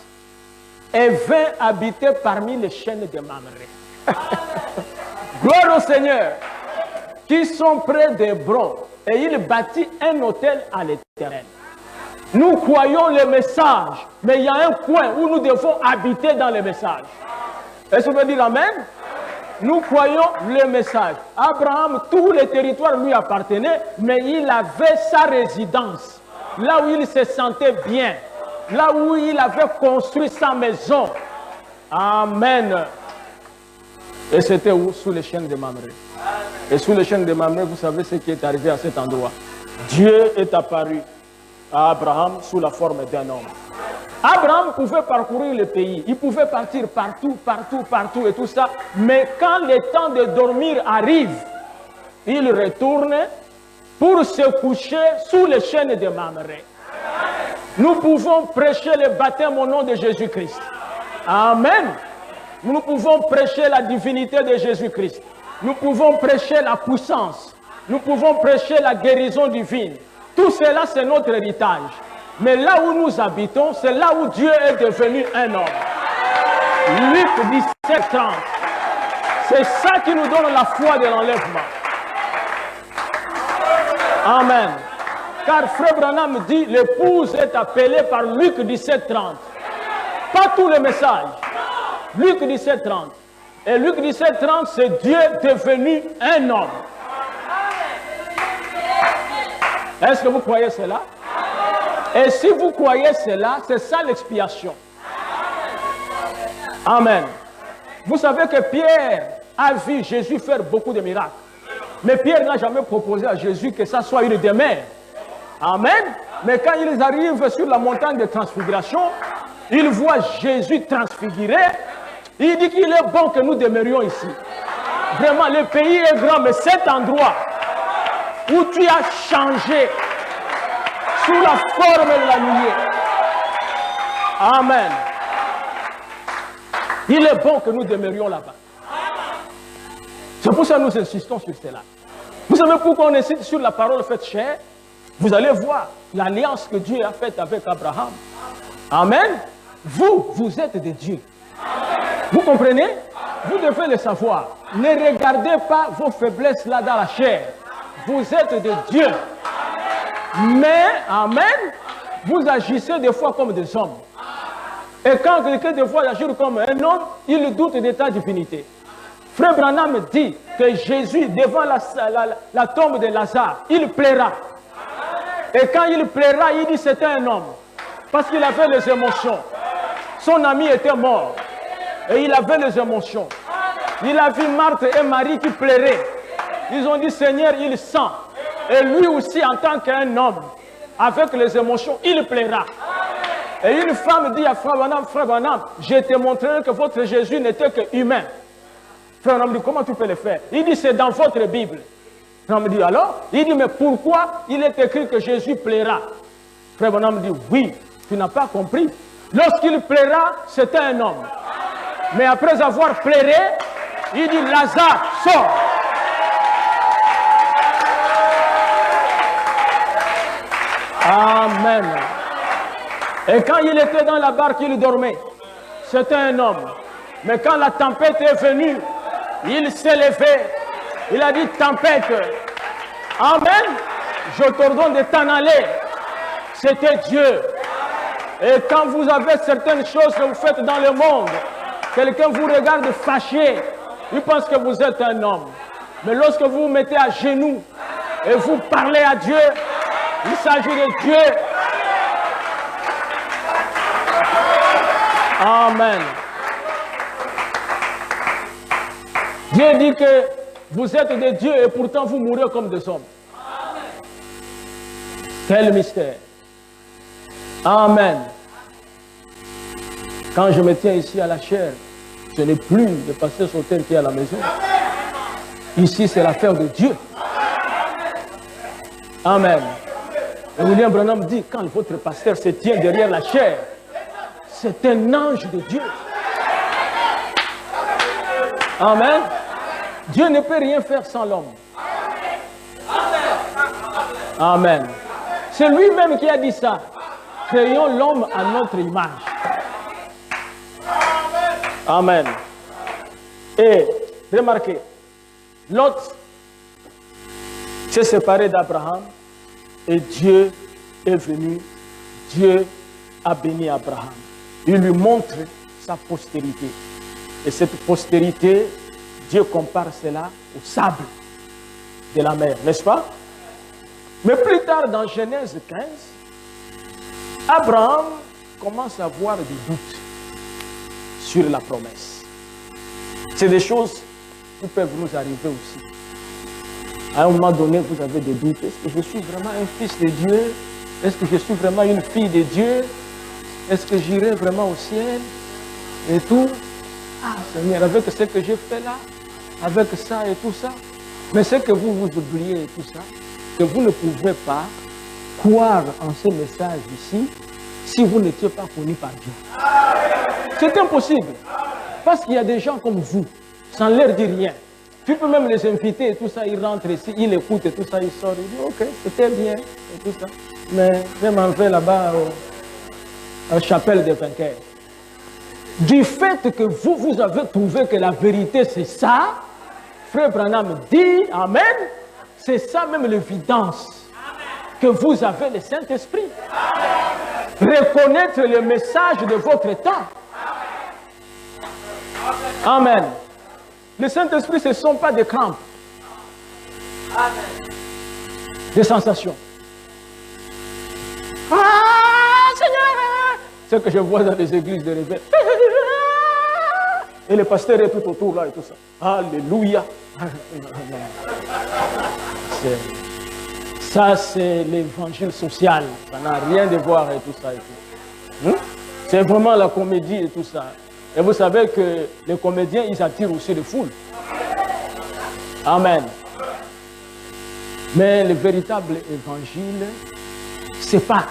et vint habiter parmi les chênes de Mamré. Gloire au Seigneur, qui sont près d'Hébron, et il bâtit un autel à l'Éternel. Nous croyons le message, mais il y a un coin où nous devons habiter dans le message. Est-ce que vous pouvez dire amen? Nous croyons le message. Abraham, tout le territoire lui appartenait, mais il avait sa résidence. Là où il se sentait bien. Là où il avait construit sa maison. Amen. Et c'était où? Sous les chênes de Mamré. Et sous les chênes de Mamré, vous savez ce qui est arrivé à cet endroit. Dieu est apparu à Abraham sous la forme d'un homme. Abraham pouvait parcourir le pays, il pouvait partir partout et tout ça, mais quand le temps de dormir arrive, il retourne pour se coucher sous les chênes de Mamré. Nous pouvons prêcher le baptême au nom de Jésus-Christ. Amen. Nous pouvons prêcher la divinité de Jésus-Christ. Nous pouvons prêcher la puissance. Nous pouvons prêcher la guérison divine. Tout cela, c'est notre héritage. Mais là où nous habitons, c'est là où Dieu est devenu un homme. Luc 17, 30. C'est ça qui nous donne la foi de l'enlèvement. Amen. Car Frère Branham dit, l'épouse est appelée par Luc 17, 30. Pas tout le message. Luc 17, 30. Et Luc 17, 30, c'est Dieu devenu un homme. Est-ce que vous croyez cela? Et si vous croyez cela, c'est ça l'expiation. Amen. Vous savez que Pierre a vu Jésus faire beaucoup de miracles. Mais Pierre n'a jamais proposé à Jésus que ça soit une demeure. Amen. Mais quand ils arrivent sur la montagne de transfiguration, ils voient Jésus transfiguré. Il dit qu'il est bon que nous demeurions ici. Vraiment, le pays est grand, mais cet endroit où tu as changé sous la forme de la lumière. Amen. Il est bon que nous demeurions là-bas. C'est pour ça que nous insistons sur cela. Vous savez pourquoi on insiste sur la parole faite chair? Vous allez voir l'alliance que Dieu a faite avec Abraham. Amen. Vous êtes des dieux. Vous comprenez? Vous devez le savoir. Ne regardez pas vos faiblesses là dans la chair. Vous êtes des dieux. Mais, amen, vous agissez des fois comme des hommes. Et quand quelqu'un des fois agit comme un homme, il doute de ta divinité. Frère Branham dit que Jésus, devant la tombe de Lazare, il plaira. Et quand il plaira, il dit c'était un homme. Parce qu'il avait les émotions. Son ami était mort. Et il avait les émotions. Il a vu Marthe et Marie qui pleuraient. Ils ont dit, Seigneur, il sent. Et lui aussi, en tant qu'un homme, avec les émotions, il plaira. Et une femme dit à Frère Branham, je te montrerai que votre Jésus n'était qu'humain. Frère Branham dit, comment tu peux le faire? Il dit, c'est dans votre Bible. Frère Branham dit, alors? Il dit, mais pourquoi il est écrit que Jésus plaira? Frère Branham dit, oui, tu n'as pas compris. Lorsqu'il plaira, c'était un homme. Mais après avoir pleuré, il dit, Lazare, sors. Amen. Et quand il était dans la barque, il dormait. C'était un homme. Mais quand la tempête est venue, il s'est levé. Il a dit, tempête. Amen. Je t'ordonne de t'en aller. C'était Dieu. Et quand vous avez certaines choses que vous faites dans le monde, quelqu'un vous regarde fâché, il pense que vous êtes un homme. Mais lorsque vous vous mettez à genoux et vous parlez à Dieu, il s'agit de Dieu. Amen. Dieu dit que vous êtes des dieux et pourtant vous mourrez comme des hommes. Quel mystère. Amen. Quand je me tiens ici à la chair, ce n'est plus le pasteur Sauter qui est à la maison. Ici, c'est l'affaire de Dieu. Amen. Et William Branham dit, quand votre pasteur se tient derrière la chair, c'est un ange de Dieu. Amen. Dieu ne peut rien faire sans l'homme. Amen. C'est lui-même qui a dit ça. Créons l'homme à notre image. Amen. Et remarquez, Lot s'est séparé d'Abraham et Dieu est venu. Dieu a béni Abraham. Il lui montre sa postérité. Et cette postérité, Dieu compare cela au sable de la mer, n'est-ce pas? Mais plus tard, dans Genèse 15, Abraham commence à avoir des doutes sur la promesse. C'est des choses qui peuvent nous arriver aussi. À un moment donné, vous avez des doutes. Est-ce que je suis vraiment un fils de Dieu? Est-ce que je suis vraiment une fille de Dieu? Est-ce que j'irai vraiment au ciel? Et tout. Ah, Seigneur, avec ce que j'ai fait là, avec ça et tout ça. Mais c'est que vous vous oubliez et tout ça, que vous ne pouvez pas croire en ce message ici si vous n'étiez pas connu par Dieu. C'est impossible. Parce qu'il y a des gens comme vous, sans leur dire rien. Tu peux même les inviter et tout ça, ils rentrent ici, ils écoutent et tout ça, ils sortent, ils disent ok, c'était bien et tout ça. Mais je m'en vais là-bas à la chapelle des vainqueurs. Du fait que vous avez trouvé que la vérité c'est ça, Frère Branham dit, amen, c'est ça même l'évidence que vous avez le Saint-Esprit. Reconnaître le message de votre temps. Amen. Le Saint-Esprit, ce ne sont pas des crampes. Amen. Des sensations. Ah, Seigneur! Ce que je vois dans les églises de réveil. Et le pasteur est tout autour là et tout ça. Alléluia. Ça, c'est l'évangile social. Ça n'a rien de voir et tout ça. Et tout. C'est vraiment la comédie et tout ça. Et vous savez que les comédiens, ils attirent aussi les foules. Amen. Mais le véritable évangile, c'est pas.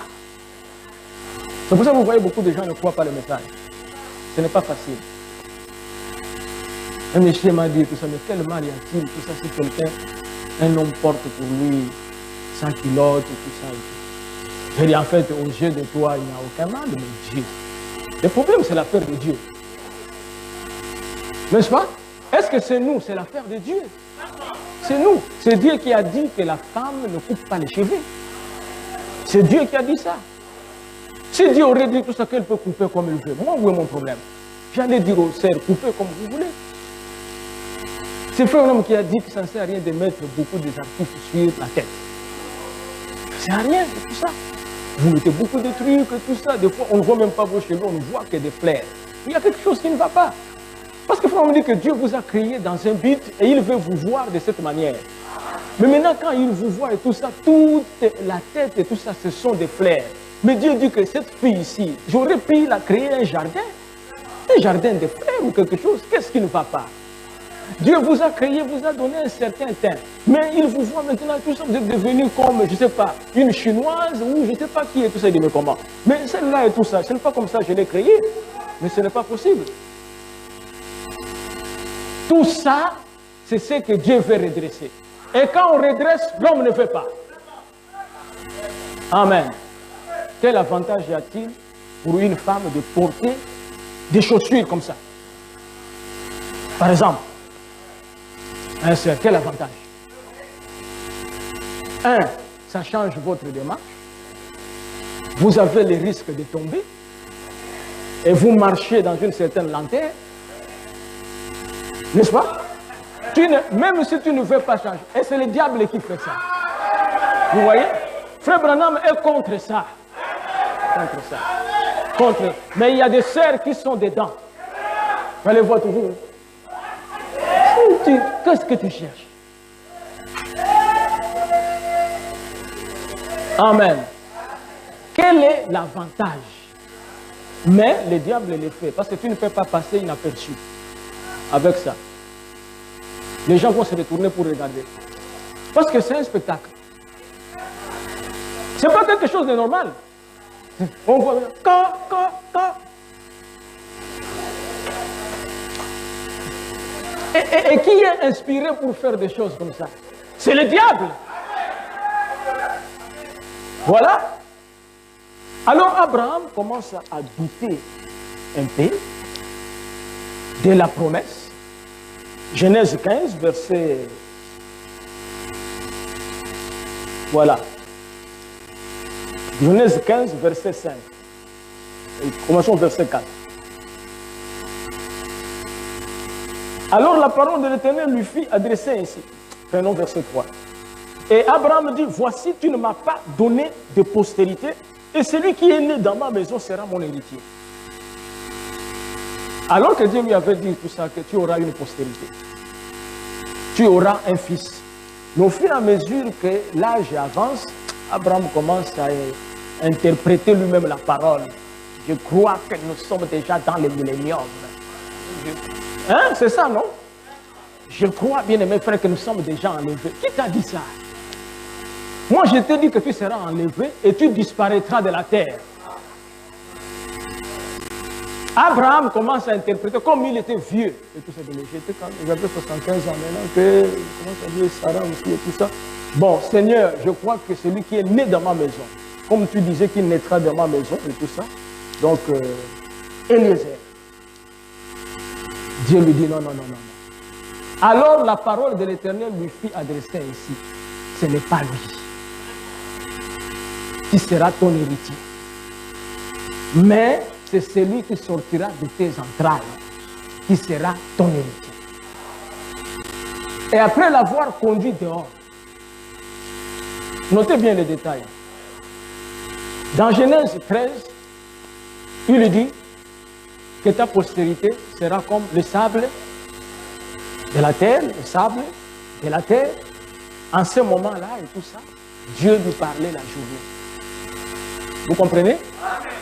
C'est pour ça que vous voyez beaucoup de gens ne croient pas le message. Ce n'est pas facile. Un monsieur m'a dit tout ça, mais quel mal y a-t-il tout ça si quelqu'un, un homme porte pour lui 100 kilos, tout ça et tout. J'ai dit en fait, aux yeux de toi, il n'y a aucun mal, mais Dieu. Le problème, c'est l'affaire de Dieu. N'est-ce pas? Est-ce que c'est nous? C'est l'affaire de Dieu. C'est nous. C'est Dieu qui a dit que la femme ne coupe pas les cheveux. C'est Dieu qui a dit ça. Si Dieu aurait dit tout ça, qu'elle peut couper comme elle veut, moi, où est mon problème? J'allais dire aux sœurs, coupez comme vous voulez. C'est un homme qui a dit que ça ne sert à rien de mettre beaucoup d'articles sur la tête. Ça ne sert à rien de tout ça. Vous mettez beaucoup de trucs et tout ça. Des fois, on ne voit même pas vos cheveux, on ne voit que des fleurs. Il y a quelque chose qui ne va pas. Parce que faut me dire que Dieu vous a créé dans un but et il veut vous voir de cette manière. Mais maintenant, quand il vous voit et tout ça, toute la tête et tout ça, ce sont des fleurs. Mais Dieu dit que cette fille ici, j'aurais pu la créer un jardin de fleurs ou quelque chose. Qu'est-ce qui ne va pas? Dieu vous a créé, vous a donné un certain teint. Mais il vous voit maintenant, tout ça, vous êtes devenu comme, je ne sais pas, une chinoise ou je ne sais pas qui est tout ça, il dit mais comment? Mais celle-là et tout ça, ce n'est pas comme ça que je l'ai créé. Mais ce n'est pas possible. Tout ça, c'est ce que Dieu veut redresser. Et quand on redresse, l'homme ne veut pas. Amen. Quel avantage y a-t-il pour une femme de porter des chaussures comme ça? Par exemple, c'est quel avantage? Un, ça change votre démarche. Vous avez le risque de tomber. Et vous marchez dans une certaine lenteur. N'est-ce pas? Même si tu ne veux pas changer. Et c'est le diable qui fait ça. Vous voyez? Frère Branham est contre ça. Contre ça. Mais il y a des sœurs qui sont dedans. Vous allez voir toujours. Qu'est-ce que tu cherches? Amen. Quel est l'avantage? Mais le diable le fait. Parce que tu ne peux pas passer inaperçu avec ça. Les gens vont se retourner pour regarder. Parce que c'est un spectacle. Ce n'est pas quelque chose de normal. On voit... Et qui est inspiré pour faire des choses comme ça? C'est le diable. Voilà. Alors Abraham commence à douter un peu de la promesse. Genèse 15, verset... Voilà. Genèse 15, verset 5. Et commençons verset 4. Alors la parole de l'Éternel lui fit adresser ainsi. Prenons verset 3. Et Abraham dit, voici, tu ne m'as pas donné de postérité, et celui qui est né dans ma maison sera mon héritier. Alors que Dieu lui avait dit tout ça, que tu auras une postérité. Tu auras un fils. Mais au fur et à mesure que l'âge avance, Abraham commence à interpréter lui-même la parole. Je crois que nous sommes déjà dans le millénium. Hein? C'est ça, non? Je crois, bien aimé frère, que nous sommes déjà enlevés. Qui t'a dit ça? Moi, je t'ai dit que tu seras enlevé et tu disparaîtras de la terre. Abraham commence à interpréter comme il était vieux. Et tout ça, j'étais quand il avait 75 ans maintenant, que commence à dire Sarah aussi et tout ça. Bon, Seigneur, je crois que celui qui est né dans ma maison, comme tu disais qu'il naîtra dans ma maison et tout ça, donc Eliezer. Dieu lui dit non, non, non, non. Alors la parole de l'Éternel lui fit adresser ainsi. Ce n'est pas lui qui sera ton héritier. Mais c'est celui qui sortira de tes entrailles qui sera ton héritier. Et après l'avoir conduit dehors, notez bien les détails. Dans Genèse 13, il lui dit que ta postérité sera comme le sable de la terre, le sable de la terre. En ce moment-là et tout ça, Dieu lui parlait la journée. Vous comprenez?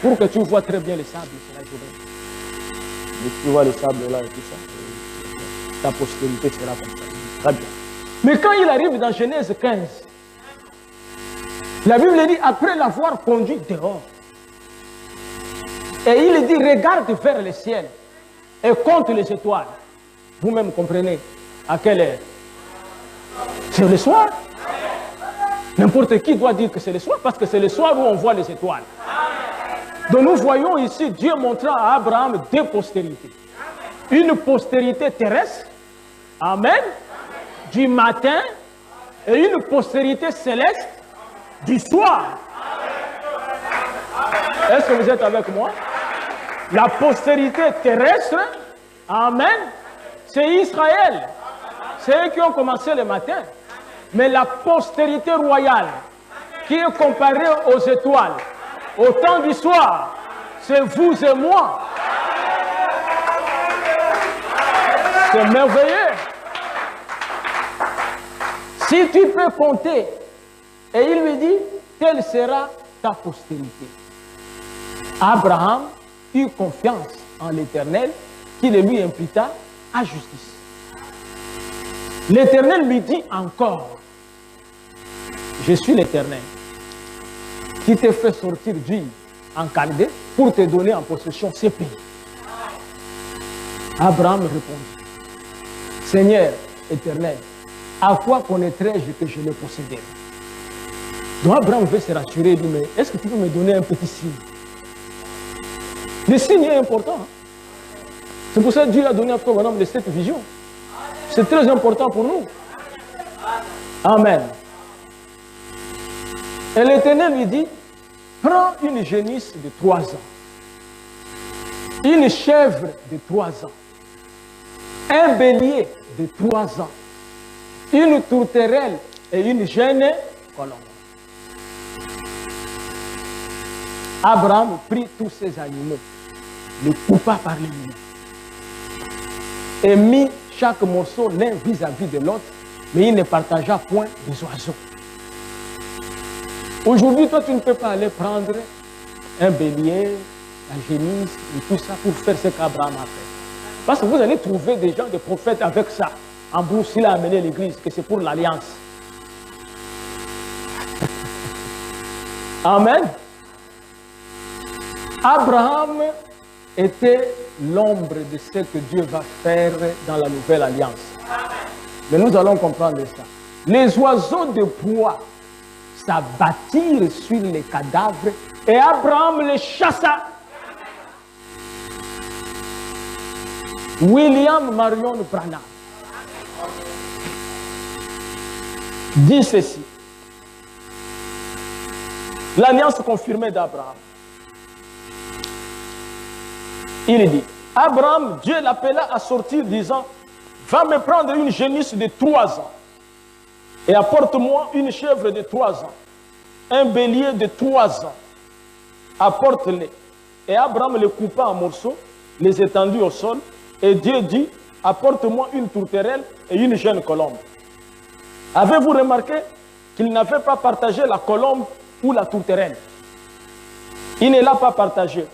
Pour que tu vois très bien le sable, c'est la journée. Et tu vois le sable là et tout ça. Ta postérité sera comme ça. Très bien. Mais quand il arrive dans Genèse 15, la Bible dit, après l'avoir conduit dehors, et il dit, regarde vers le ciel et compte les étoiles. Vous-même comprenez à quelle heure? C'est le soir. N'importe qui doit dire que c'est le soir, parce que c'est le soir où on voit les étoiles. Donc nous voyons ici Dieu montrant à Abraham deux postérités. Une postérité terrestre, amen, du matin, et une postérité céleste du soir. Est-ce que vous êtes avec moi? La postérité terrestre, amen, c'est Israël. C'est eux qui ont commencé le matin. Mais la postérité royale, qui est comparée aux étoiles, au temps du soir, c'est vous et moi. C'est merveilleux. Si tu peux compter, et il lui dit, telle sera ta postérité. Abraham eut confiance en l'Éternel, qui le lui imputa à justice. L'Éternel lui dit encore, je suis l'Éternel, qui te fait sortir d'Ur en Chaldée pour te donner en possession ces pays. Abraham répondit, Seigneur éternel, à quoi connaîtrais-je que je le possédais? Donc Abraham veut se rassurer, il dit, mais est-ce que tu peux me donner un petit signe? Le signe est important. C'est pour ça que Dieu a donné à Abraham les 7 visions. C'est très important pour nous. Amen. Et l'Éternel lui dit, prends une génisse de 3 ans, une chèvre de 3 ans, un bélier de 3 ans, une tourterelle et une jeune colombe. Abraham prit tous ces animaux, les coupa par les milieux et mit chaque morceau l'un vis-à-vis de l'autre, mais il ne partagea point des oiseaux. Aujourd'hui, toi, tu ne peux pas aller prendre un bélier, la génisse et tout ça pour faire ce qu'Abraham a fait. Parce que vous allez trouver des gens, des prophètes avec ça. En brousse, il a amené l'église, que c'est pour l'alliance. Amen. Abraham était l'ombre de ce que Dieu va faire dans la nouvelle alliance. Mais nous allons comprendre ça. Les oiseaux de proie s'abattirent sur les cadavres et Abraham les chassa. William Marion Branham dit ceci. L'alliance confirmée d'Abraham. Il dit, Abraham, Dieu l'appela à sortir disant, va me prendre une génisse de 3 ans et apporte-moi une chèvre de 3 ans, un bélier de 3 ans, apporte-les. Et Abraham les coupa en morceaux, les étendit au sol, et Dieu dit, apporte-moi une tourterelle et une jeune colombe. Avez-vous remarqué qu'il n'avait pas partagé la colombe ou la tourterelle? Il ne l'a pas partagé.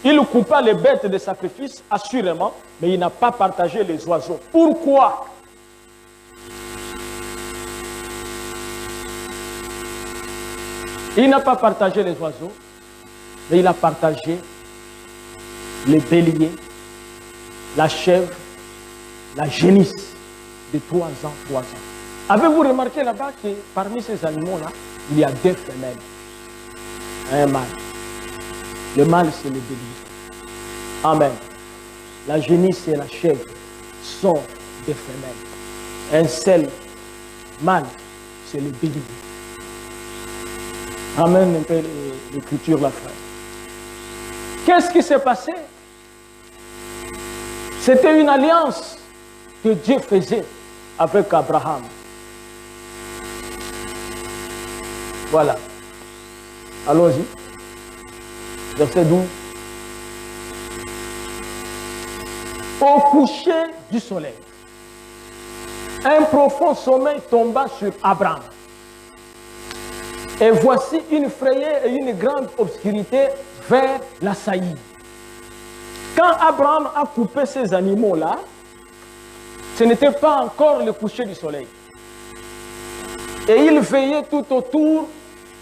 Il coupa les bêtes de sacrifice, assurément, mais il n'a pas partagé les oiseaux. Pourquoi? Il n'a pas partagé les oiseaux, mais il a partagé les béliers, la chèvre, la génisse de 3 ans, 3 ans. Avez-vous remarqué là-bas que parmi ces animaux-là, il y a 2 femelles, un mâle. Le mâle, c'est le bélier. Amen. La génisse et la chèvre sont des femelles. Un seul mâle, c'est le bélier. Amen, un peu l'écriture la frère. Qu'est-ce qui s'est passé? C'était une alliance que Dieu faisait avec Abraham. Voilà. Allons-y. Verset 12. Au coucher du soleil, un profond sommeil tomba sur Abraham. Et voici une frayeur et une grande obscurité vers la saillie. Quand Abraham a coupé ces animaux-là, Ce n'était pas encore le coucher du soleil. Et il veillait tout autour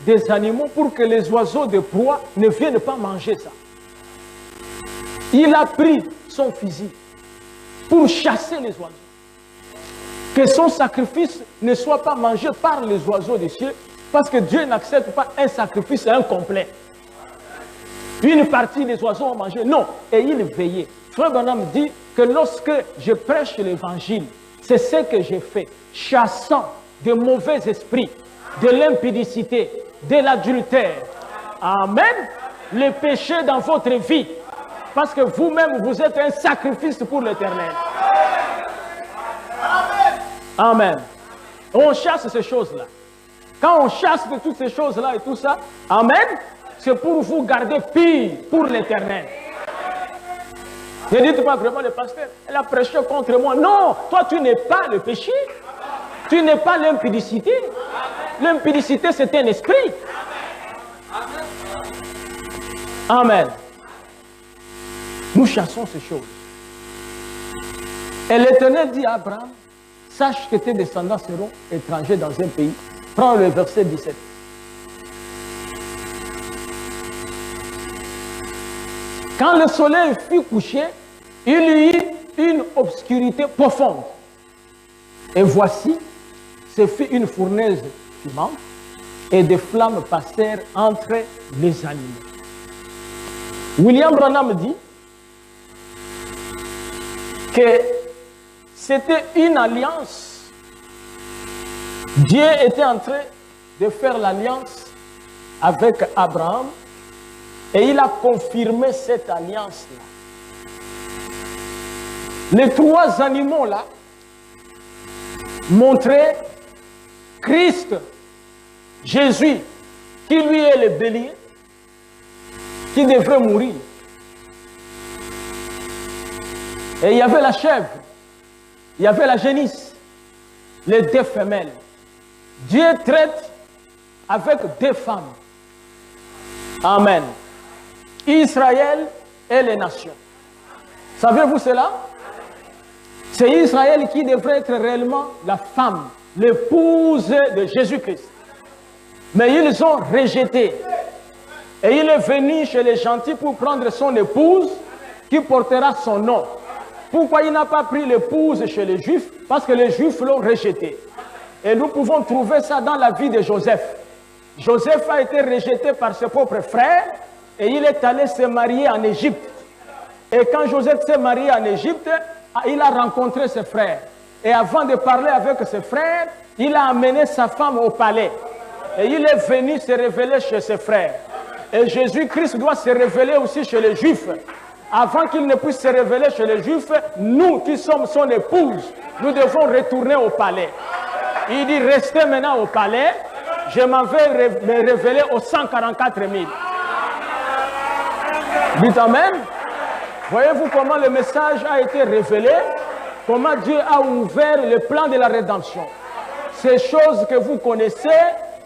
des animaux pour que les oiseaux de proie ne viennent pas manger ça. Il a pris son fusil pour chasser les oiseaux. Que son sacrifice ne soit pas mangé par les oiseaux des cieux, parce que Dieu n'accepte pas un sacrifice incomplet. Une partie des oiseaux ont mangé. Non. Et il veillait. Frère Branham dit que lorsque je prêche l'évangile, c'est ce que j'ai fait, chassant de mauvais esprits, de l'impudicité, de l'adultère. Amen. Le péché dans votre vie. Parce que vous-même, vous êtes un sacrifice pour l'Éternel. Amen. On chasse ces choses-là. Quand on chasse de toutes ces choses-là et tout ça, amen, c'est pour vous garder pire pour l'Éternel. Ne dites pas vraiment le pasteur, elle a prêché contre moi. Non, toi tu n'es pas le péché. Tu n'es pas l'impudicité. L'impudicité c'est un esprit. Amen. Nous chassons ces choses. Et l'Éternel dit à Abraham, sache que tes descendants seront étrangers dans un pays. Prends le verset 17. Quand le soleil fut couché, il y eut une obscurité profonde. Et voici, ce fut une fournaise fumante, et des flammes passèrent entre les animaux. William Branham dit que c'était une alliance. Dieu était en train de faire l'alliance avec Abraham et il a confirmé cette alliance-là. Les trois animaux-là montraient Christ, Jésus, qui lui est le bélier, qui devrait mourir. Et il y avait la chèvre, il y avait la génisse, les deux femelles. Dieu traite avec deux femmes. Amen. Israël et les nations. Savez-vous cela? C'est Israël qui devrait être réellement la femme, l'épouse de Jésus-Christ. Mais ils ont rejeté. Et il est venu chez les gentils pour prendre son épouse qui portera son nom. Pourquoi il n'a pas pris l'épouse chez les Juifs? Parce que les Juifs l'ont rejeté. Et nous pouvons trouver ça dans la vie de Joseph. Joseph a été rejeté par ses propres frères et il est allé se marier en Égypte. Et quand Joseph s'est marié en Égypte, il a rencontré ses frères. Et avant de parler avec ses frères, il a amené sa femme au palais. Et il est venu se révéler chez ses frères. Et Jésus-Christ doit se révéler aussi chez les Juifs. Avant qu'il ne puisse se révéler chez les Juifs, nous qui sommes son épouse, nous devons retourner au palais. Il dit, restez maintenant au palais, je m'en vais me révéler aux 144 000. Dites Amen. Voyez-vous comment le message a été révélé, comment Dieu a ouvert le plan de la rédemption. Ces choses que vous connaissez,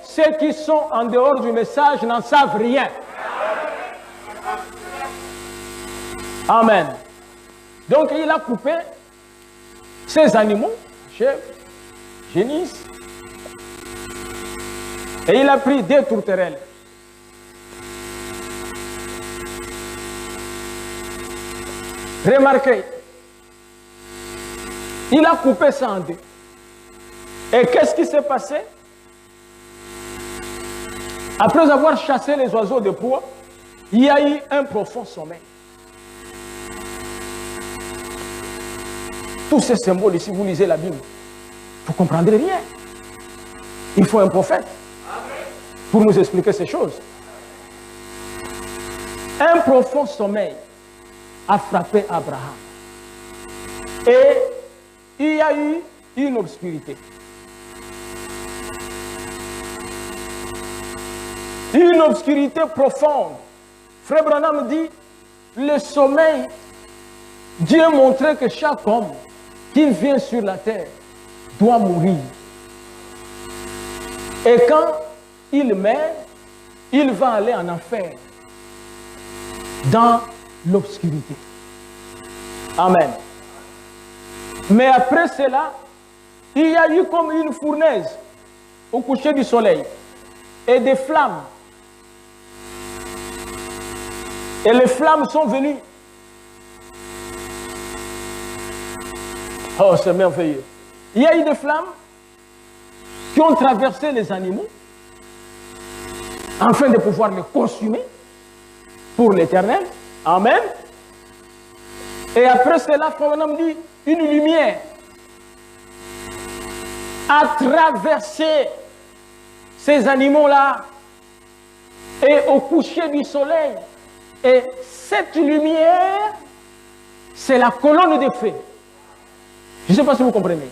ceux qui sont en dehors du message n'en savent rien. Amen. Donc il a coupé ces animaux, chèvres, génisses, et il a pris deux tourterelles. Remarquez, il a coupé ça en deux. Et qu'est-ce qui s'est passé? Après avoir chassé les oiseaux de proie, il y a eu un profond sommeil. Tous ces symboles ici, vous lisez la Bible, vous ne comprendrez rien. Il faut un prophète pour nous expliquer ces choses. Un profond sommeil a frappé Abraham. Et il y a eu une obscurité. Une obscurité profonde. Frère Branham dit, le sommeil, Dieu montrait que chaque homme qui vient sur la terre doit mourir. Et quand il meurt, il va aller en enfer, dans l'obscurité. Amen. Mais après cela, il y a eu comme une fournaise au coucher du soleil et des flammes. Et les flammes sont venues. Oh, c'est merveilleux. Il y a eu des flammes qui ont traversé les animaux afin de pouvoir les consumer pour l'éternel. Amen. Et après cela, comme on dit, une lumière a traversé ces animaux-là et au coucher du soleil. Et cette lumière, c'est la colonne de feu. Je ne sais pas si vous comprenez.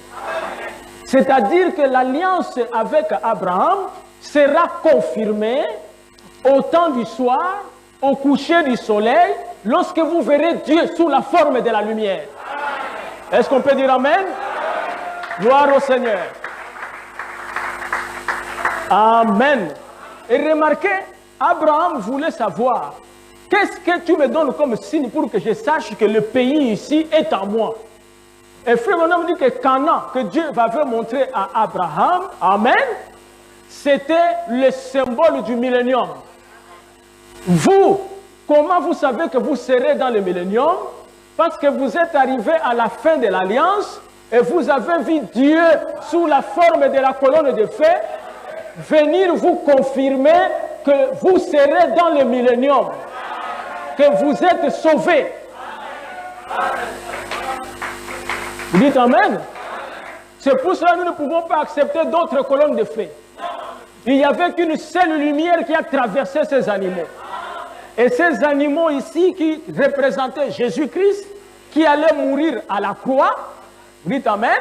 C'est-à-dire que l'alliance avec Abraham sera confirmée au temps du soir, au coucher du soleil, lorsque vous verrez Dieu sous la forme de la lumière. Est-ce qu'on peut dire Amen? Gloire au Seigneur. Amen. Et remarquez, Abraham voulait savoir, qu'est-ce que tu me donnes comme signe pour que je sache que le pays ici est à moi? Et frère, mon homme dit que Canaan, que Dieu avait montré à Abraham, Amen, c'était le symbole du millénium. Vous, comment vous savez que vous serez dans le millénium? Parce que vous êtes arrivé à la fin de l'alliance et vous avez vu Dieu sous la forme de la colonne de feu venir vous confirmer que vous serez dans le millénium, que vous êtes sauvés. Vous dites Amen. C'est pour cela que nous ne pouvons pas accepter d'autres colonnes de feu. Il n'y avait qu'une seule lumière qui a traversé ces animaux. Et ces animaux ici qui représentaient Jésus-Christ, qui allait mourir à la croix, vous dites Amen.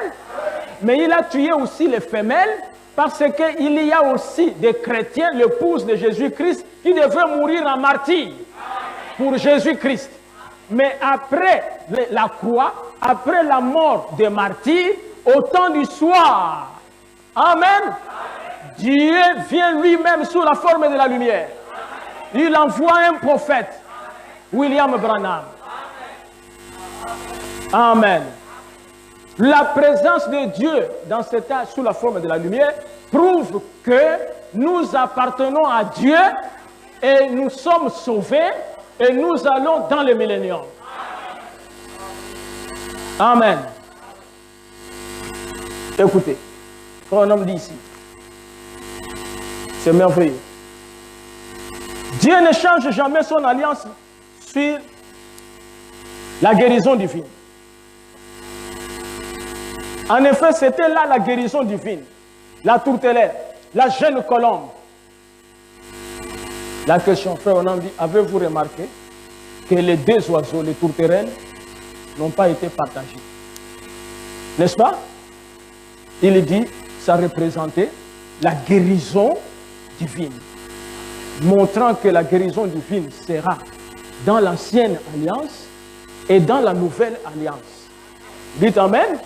Mais il a tué aussi les femelles, parce qu'il y a aussi des chrétiens, l'épouse de Jésus-Christ, qui devaient mourir en martyr pour Jésus-Christ. Mais après la croix, après la mort des martyrs, au temps du soir, Amen, Dieu vient lui-même sous la forme de la lumière. Il envoie un prophète, William Branham. Amen. La présence de Dieu dans cet âge sous la forme de la lumière prouve que nous appartenons à Dieu et nous sommes sauvés et nous allons dans le millénium. Amen. Écoutez, comme un homme dit ici, c'est merveilleux. Dieu ne change jamais son alliance sur la guérison divine. En effet, c'était là la guérison divine. La tourterelle, la jeune colombe. La question, frère, on a dit, avez-vous remarqué que les deux oiseaux, les tourterelles, n'ont pas été partagés? N'est-ce pas? Il dit, ça représentait la guérison divine, montrant que la guérison divine sera dans l'ancienne alliance et dans la nouvelle alliance. Dites Amen.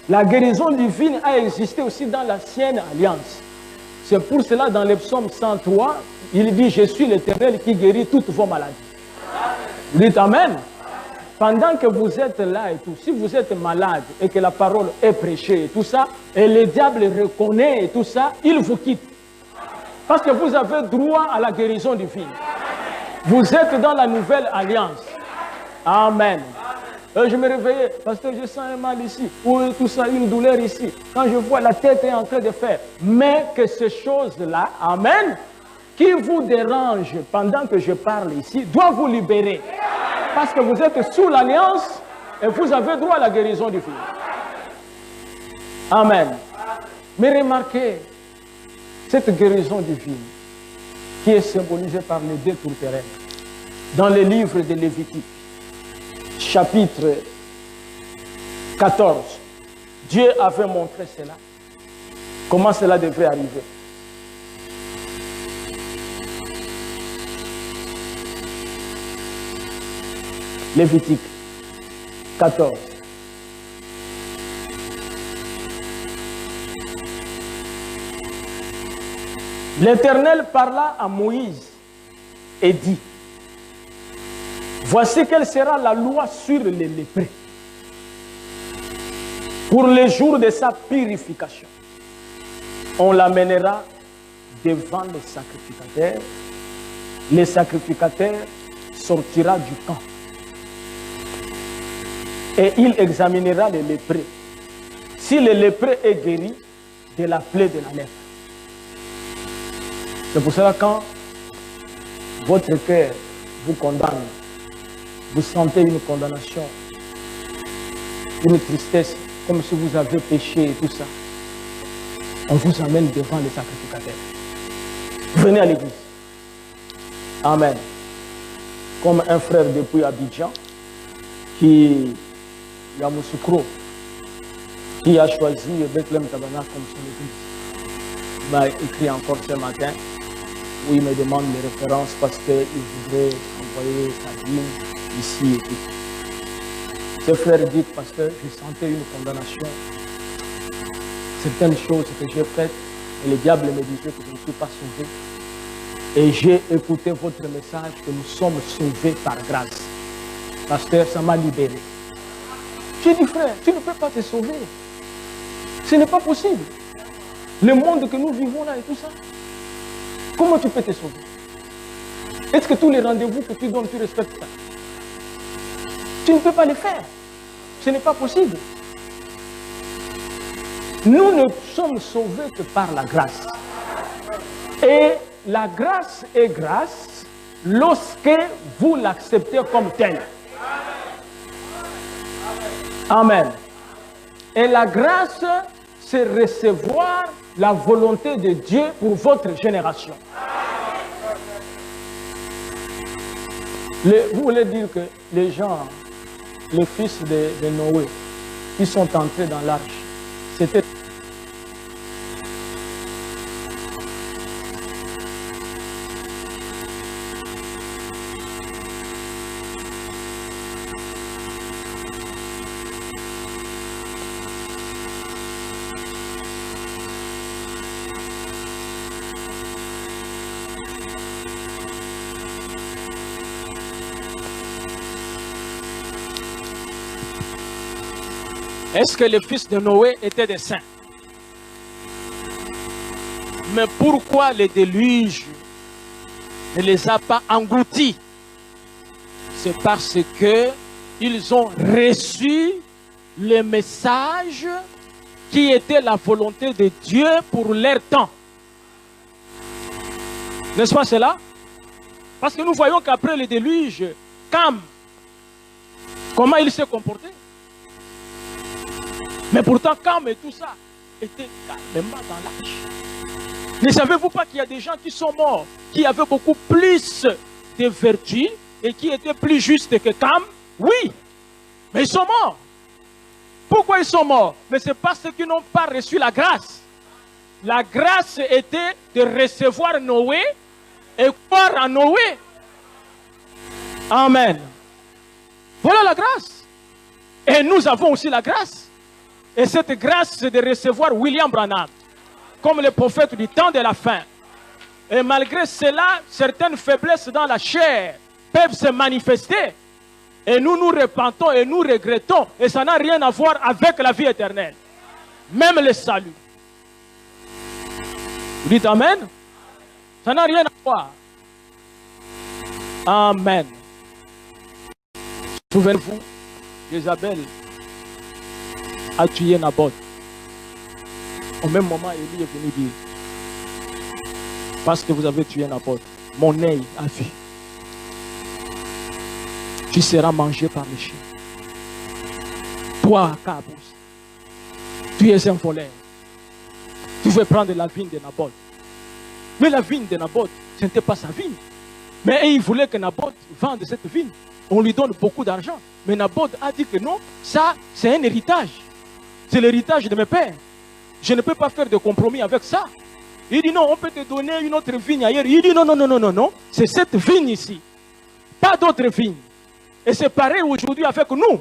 La guérison divine a existé aussi dans l'ancienne alliance. C'est pour cela, dans le psaume 103, il dit, je suis l'Éternel qui guérit toutes vos maladies. Dites Amen. Pendant que vous êtes là et tout, si vous êtes malade et que la parole est prêchée et tout ça, et le diable reconnaît et tout ça, il vous quitte. Parce que vous avez droit à la guérison divine. Vous êtes dans la nouvelle alliance. Amen. Je me réveillais parce que je sens un mal ici, ou tout ça, une douleur ici. Quand je vois la tête est en train de faire. Mais que ces choses-là, Amen, qui vous dérangent pendant que je parle ici, doivent vous libérer. Parce que vous êtes sous l'alliance et vous avez droit à la guérison divine. Amen. Mais remarquez, cette guérison divine qui est symbolisée par les deux tourterelles dans le livre de Lévitique, chapitre 14, Dieu avait montré cela. Comment cela devait arriver. Lévitique 14. L'Éternel parla à Moïse et dit, voici quelle sera la loi sur les lépreux. Pour le jour de sa purification, on l'amènera devant les sacrificateurs. Le sacrificateur sortira du camp et il examinera les lépreux. Si le lépreux est guéri de la plaie de la lèpre. C'est pour cela que quand votre cœur vous condamne, vous sentez une condamnation, une tristesse, comme si vous avez péché et tout ça, on vous amène devant les sacrificateurs. Venez à l'église. Amen. Comme un frère depuis Abidjan, qui, Yamoussoukro, qui a choisi Bethlehem Tabernacle comme son église. Il m'a écrit encore ce matin, où il me demande les références parce qu'il voudrait envoyer sa dîme ici et tout. Ce frère dit, pasteur, je sentais une condamnation. Certaines choses que j'ai faites, et le diable me disait que je ne suis pas sauvé. Et j'ai écouté votre message que nous sommes sauvés par grâce. Pasteur, ça m'a libéré. J'ai dit, frère, tu ne peux pas te sauver. Ce n'est pas possible. Le monde que nous vivons là et tout ça, comment tu peux te sauver? Est-ce que tous les rendez-vous que tu donnes, tu respectes ça? Tu ne peux pas le faire. Ce n'est pas possible. Nous ne sommes sauvés que par la grâce. Et la grâce est grâce lorsque vous l'acceptez comme telle. Amen. Et la grâce, c'est recevoir la volonté de Dieu pour votre génération. Vous voulez dire que les gens, les fils de Noé, qui sont entrés dans l'arche, c'était... Est-ce que les fils de Noé étaient des saints? Mais pourquoi le déluge ne les a pas engloutis? C'est parce que ils ont reçu le message qui était la volonté de Dieu pour leur temps. N'est-ce pas cela? Parce que nous voyons qu'après le déluge, Cam, comment il s'est comporté? Mais pourtant, Cam et tout ça était calmement dans l'arche. Ne savez-vous pas qu'il y a des gens qui sont morts, qui avaient beaucoup plus de vertus et qui étaient plus justes que Cam? Oui, mais ils sont morts. Pourquoi ils sont morts? Mais c'est parce qu'ils n'ont pas reçu la grâce. La grâce était de recevoir Noé et croire en Noé. Amen. Voilà la grâce. Et nous avons aussi la grâce. Et cette grâce, c'est de recevoir William Branham comme le prophète du temps de la fin. Et malgré cela, certaines faiblesses dans la chair peuvent se manifester. Et nous nous repentons et nous regrettons. Et ça n'a rien à voir avec la vie éternelle. Même le salut. Vous dites Amen? Ça n'a rien à voir. Amen. Souvenez-vous, Jézabel a tué Naboth. Au même moment, Élie est venu dire, parce que vous avez tué Naboth, mon œil a vu. Tu seras mangé par les chiens. Toi, Kabous, tu es un voleur. Tu veux prendre la vigne de Naboth. Mais la vigne de Naboth, ce n'était pas sa vigne. Mais il voulait que Naboth vende cette vigne. On lui donne beaucoup d'argent. Mais Naboth a dit que non, ça, c'est un héritage. C'est l'héritage de mes pères. Je ne peux pas faire de compromis avec ça. Il dit non, on peut te donner une autre vigne ailleurs. Il dit non, non, non, non, non, non. C'est cette vigne ici. Pas d'autre vigne. Et c'est pareil aujourd'hui avec nous.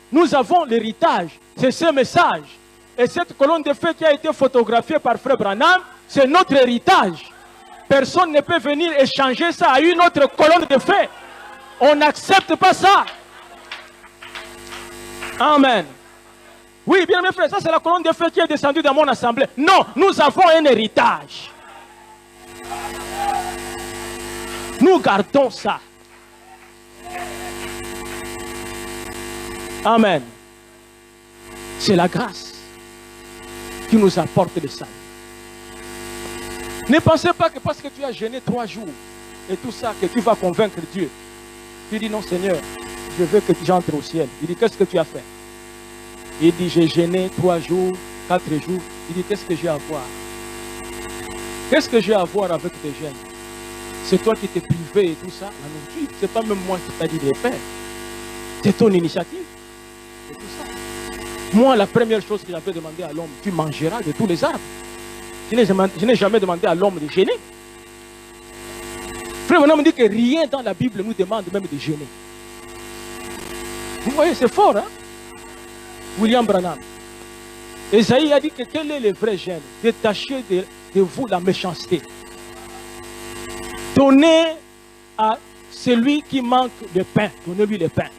Nous avons l'héritage. C'est ce message. Et cette colonne de feu qui a été photographiée par Frère Branham, c'est notre héritage. Personne ne peut venir échanger ça à une autre colonne de feu. On n'accepte pas ça. Amen. Oui, bien mes frères, ça c'est la colonne de feu qui est descendue dans mon assemblée. Non, nous avons un héritage. Nous gardons ça. Amen. C'est la grâce qui nous apporte le salut. Ne pensez pas que parce que tu as jeûné 3 jours et tout ça, que tu vas convaincre Dieu. Tu dis non Seigneur, je veux que j'entre au ciel. Il dit qu'est-ce que tu as fait? Il dit j'ai jeûné 3 jours, 4 jours. Il dit qu'est-ce que j'ai à voir? Qu'est-ce que j'ai à voir avec tes jeûnes? C'est toi qui t'es privé et tout ça. La nourriture, c'est pas même moi qui t'ai dit de le faire. C'est ton initiative. C'est tout ça. Moi, la première chose que j'avais demandé à l'homme, tu mangeras de tous les arbres. Je n'ai jamais demandé à l'homme de jeûner. Frère, maintenant, on me dit que rien dans la Bible nous demande même de jeûner. Vous voyez, c'est fort, hein? William Branham. Esaïe a dit que quel est le vrai jeûne? Détachez de vous la méchanceté. Donnez à celui qui manque de pain, donnez-lui le pain.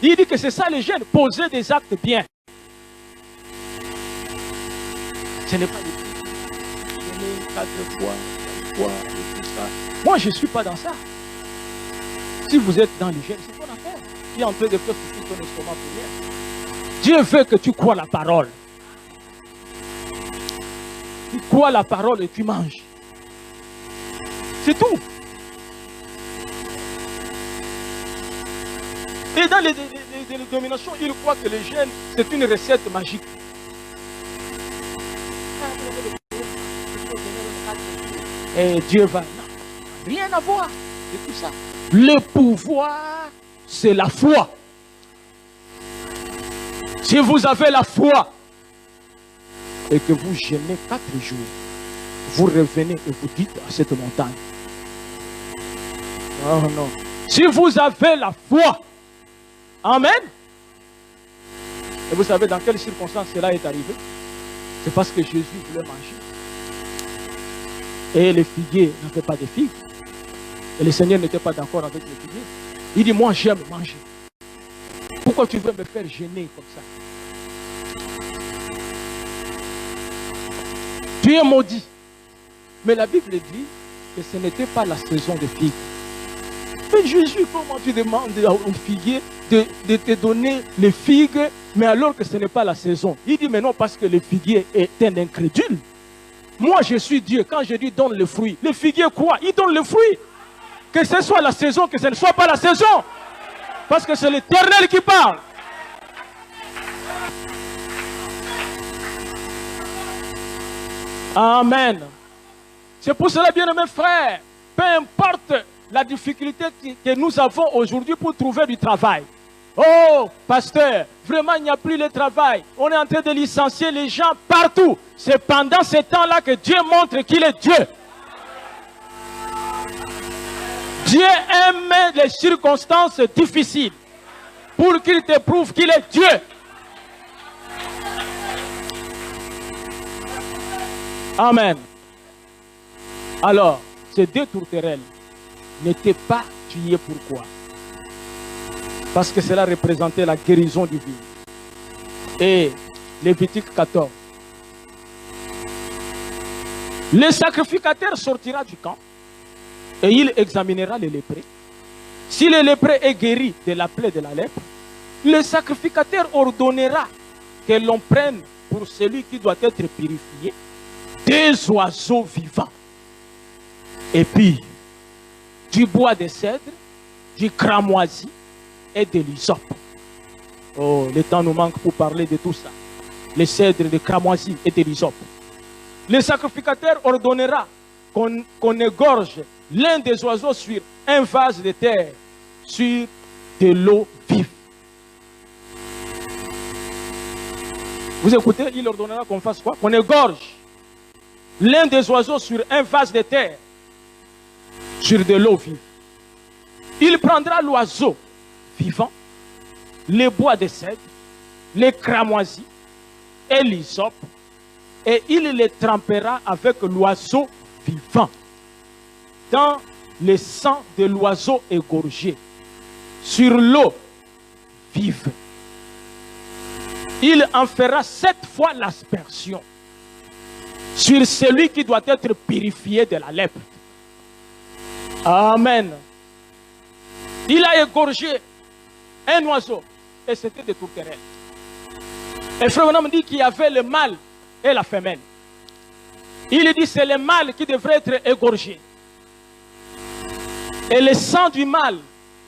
Il dit que c'est ça le jeûne, poser des actes bien. Ce n'est pas jeûner 4 fois, et tout ça. Moi, je ne suis pas dans ça. Si vous êtes dans le jeûne, c'est ton affaire. Tu es en train de faire souffrir ton estomac pour rien. Dieu veut que tu crois la parole. Tu crois la parole et tu manges. C'est tout. Et dans les dénominations, ils croient que le jeûne, c'est une recette magique. Et Dieu va. Non, rien à voir. C'est tout ça. Le pouvoir, c'est la foi. Si vous avez la foi et que vous jeûnez 4 jours, vous revenez et vous dites à cette montagne. Oh non. Si vous avez la foi, amen. Et vous savez dans quelles circonstances cela est arrivé? C'est parce que Jésus voulait manger. Et les figuiers n'avaient pas de figues. Et le Seigneur n'était pas d'accord avec les figuiers. Il dit, moi j'aime manger. Pourquoi tu veux me faire jeûner comme ça? Tu es maudit. Mais la Bible dit que ce n'était pas la saison de figues. Mais Jésus, comment tu demandes aux figuiers de te donner les figues, mais alors que ce n'est pas la saison? Il dit, mais non, parce que le figuier est un incrédule. Moi, je suis Dieu. Quand je dis donne le fruit, le figuier quoi? Il donne le fruit. Que ce soit la saison, que ce ne soit pas la saison. Parce que c'est l'Éternel qui parle. Amen. C'est pour cela, bien aimés frères, peu importe la difficulté que nous avons aujourd'hui pour trouver du travail. Oh, pasteur, vraiment il n'y a plus de travail. On est en train de licencier les gens partout. C'est pendant ce temps-là que Dieu montre qu'il est Dieu. Dieu aime les circonstances difficiles pour qu'il te prouve qu'il est Dieu. Amen. Alors, ces 2 tourterelles n'étaient pas tuées pourquoi? Parce que cela représentait la guérison divine. Et Lévitique 14. Le sacrificateur sortira du camp et il examinera les lépreux. Si le lépreux est guéri de la plaie de la lèpre, le sacrificateur ordonnera que l'on prenne pour celui qui doit être purifié 2 oiseaux vivants. Et puis, du bois de cèdre, du cramoisi et de l'hysope. Oh, le temps nous manque pour parler de tout ça. Les cèdres, le cramoisi et de l'hysope. Le sacrificateur ordonnera qu'on égorge l'un des oiseaux sur un vase de terre, sur de l'eau vive. Vous écoutez, il ordonnera qu'on fasse quoi? Qu'on égorge l'un des oiseaux sur un vase de terre, sur de l'eau vive. Il prendra l'oiseau vivant, les bois de cèdre, les cramoisis et l'hysope, et il les trempera avec l'oiseau vivant dans le sang de l'oiseau égorgé sur l'eau vive. il en fera 7 fois l'aspersion sur celui qui doit être purifié de la lèpre. Amen. Il a égorgé un oiseau et c'était des tourterelles. Et frère Branham dit qu'il y avait le mâle et la femelle. Il dit c'est le mâle qui devrait être égorgé. Et le sang du mâle,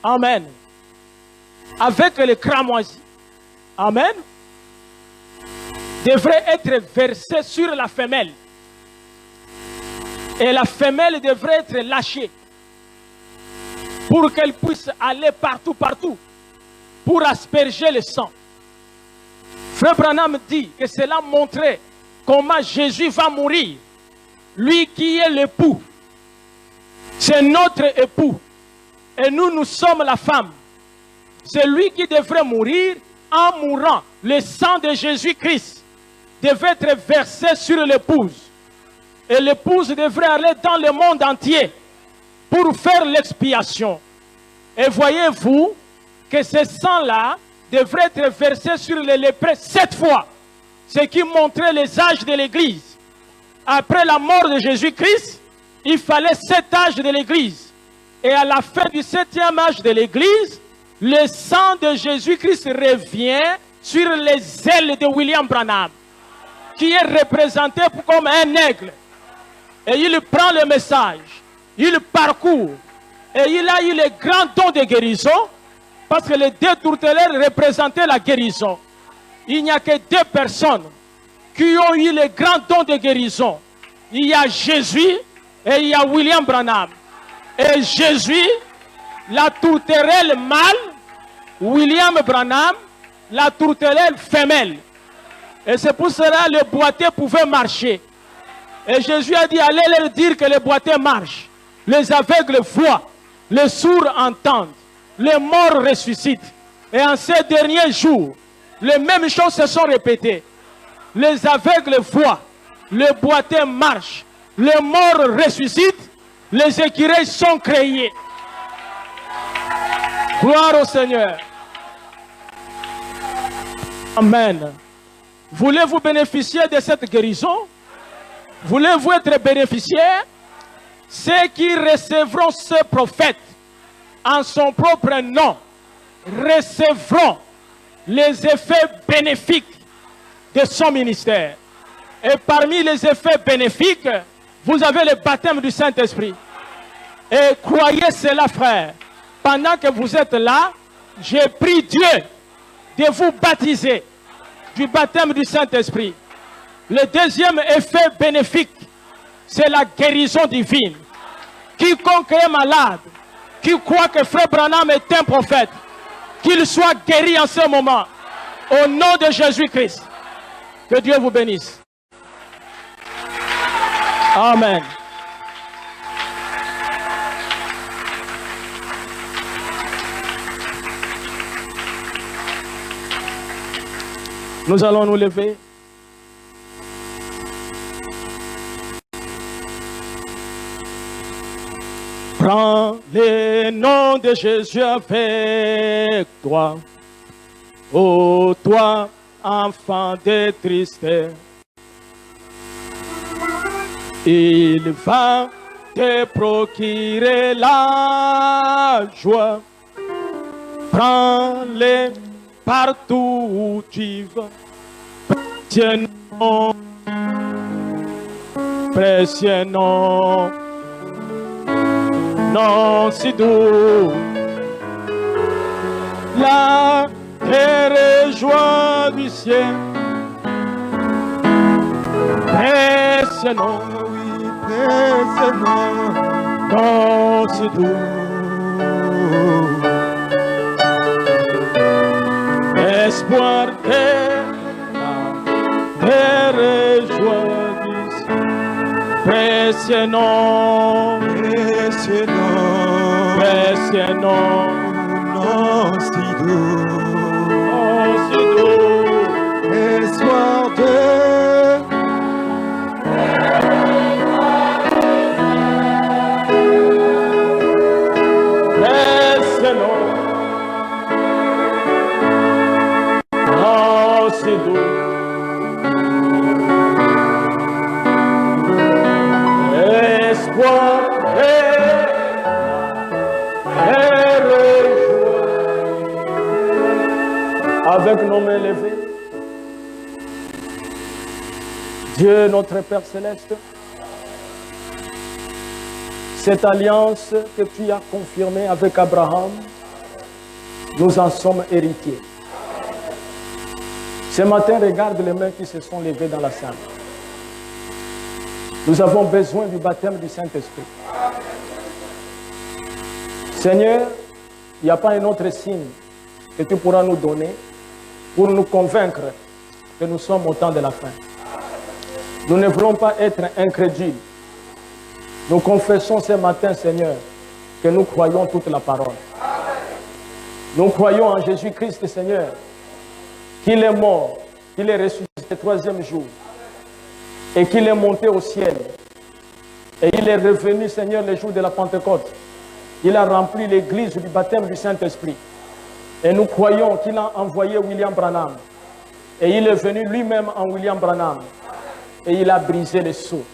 amen, avec le cramoisi, amen, devrait être versé sur la femelle. Et la femelle devrait être lâchée pour qu'elle puisse aller partout, pour asperger le sang. Frère Branham dit que cela montrait comment Jésus va mourir. Lui qui est l'époux, c'est notre époux. Et nous, nous sommes la femme. C'est lui qui devrait mourir en mourant. Le sang de Jésus-Christ devait être versé sur l'épouse. Et l'épouse devrait aller dans le monde entier pour faire l'expiation. Et voyez-vous que ce sang-là devrait être versé sur les lépreux 7 fois. Ce qui montrait les âges de l'Église. Après la mort de Jésus-Christ, il fallait 7 âges de l'Église. Et à la fin du 7e âge de l'Église, le sang de Jésus-Christ revient sur les ailes de William Branham, qui est représenté comme un aigle. Et il prend le message, il parcourt, et il a eu le grand don de guérison, parce que les 2 tourterelles représentaient la guérison. Il n'y a que 2 personnes qui ont eu le grand don de guérison. Il y a Jésus et il y a William Branham. Et Jésus, la tourterelle mâle, William Branham, la tourterelle femelle. Et c'est pour cela que le boiteux pouvait marcher. Et Jésus a dit, allez leur dire que le boiteux marche. Les aveugles voient, les sourds entendent, les morts ressuscitent. Et en ces derniers jours, les mêmes choses se sont répétées. Les aveugles voient, les boiteux marchent, les morts ressuscitent, les écureuils sont créés. Gloire au Seigneur. Amen. Voulez-vous bénéficier de cette guérison? Voulez-vous être bénéficiaire? Ceux qui recevront ce prophète en son propre nom recevront les effets bénéfiques de son ministère. Et parmi les effets bénéfiques, vous avez le baptême du Saint-Esprit. Et croyez cela, frère. Pendant que vous êtes là, j'ai prié Dieu de vous baptiser du baptême du Saint-Esprit. Le deuxième effet bénéfique, c'est la guérison divine. Quiconque est malade, qui croit que Frère Branham est un prophète, qu'il soit guéri en ce moment. Au nom de Jésus-Christ. Que Dieu vous bénisse. Amen. Nous allons nous lever. Prends le nom de Jésus avec toi. Ô toi, enfant de tristesse. Il va te procurer la joie. Prends-le partout où tu vas. Précieux nom, précieux nom, nom si doux. La terre et joie du ciel. Précieux nom, oui, précieux nom, nom si doux. Espoir terre et joie du ciel. Précieux nom, précieux nom, précieux nom, nom si doux, nom si doux. Espoir précieux nom, nom si doux. Dieu, notre Père Céleste, cette alliance que tu as confirmée avec Abraham, nous en sommes héritiers. Ce matin, regarde les mains qui se sont levées dans la salle. Nous avons besoin du baptême du Saint-Esprit. Seigneur, il n'y a pas un autre signe que tu pourras nous donner pour nous convaincre que nous sommes au temps de la fin. Nous ne voulons pas être incrédules. Nous confessons ce matin, Seigneur, que nous croyons toute la parole. Nous croyons en Jésus-Christ, Seigneur, qu'il est mort, qu'il est ressuscité le troisième jour et qu'il est monté au ciel. Et il est revenu, Seigneur, le jour de la Pentecôte. Il a rempli l'église du baptême du Saint-Esprit. Et nous croyons qu'il a envoyé William Branham. Et il est venu lui-même en William Branham. Et il a brisé les sceaux.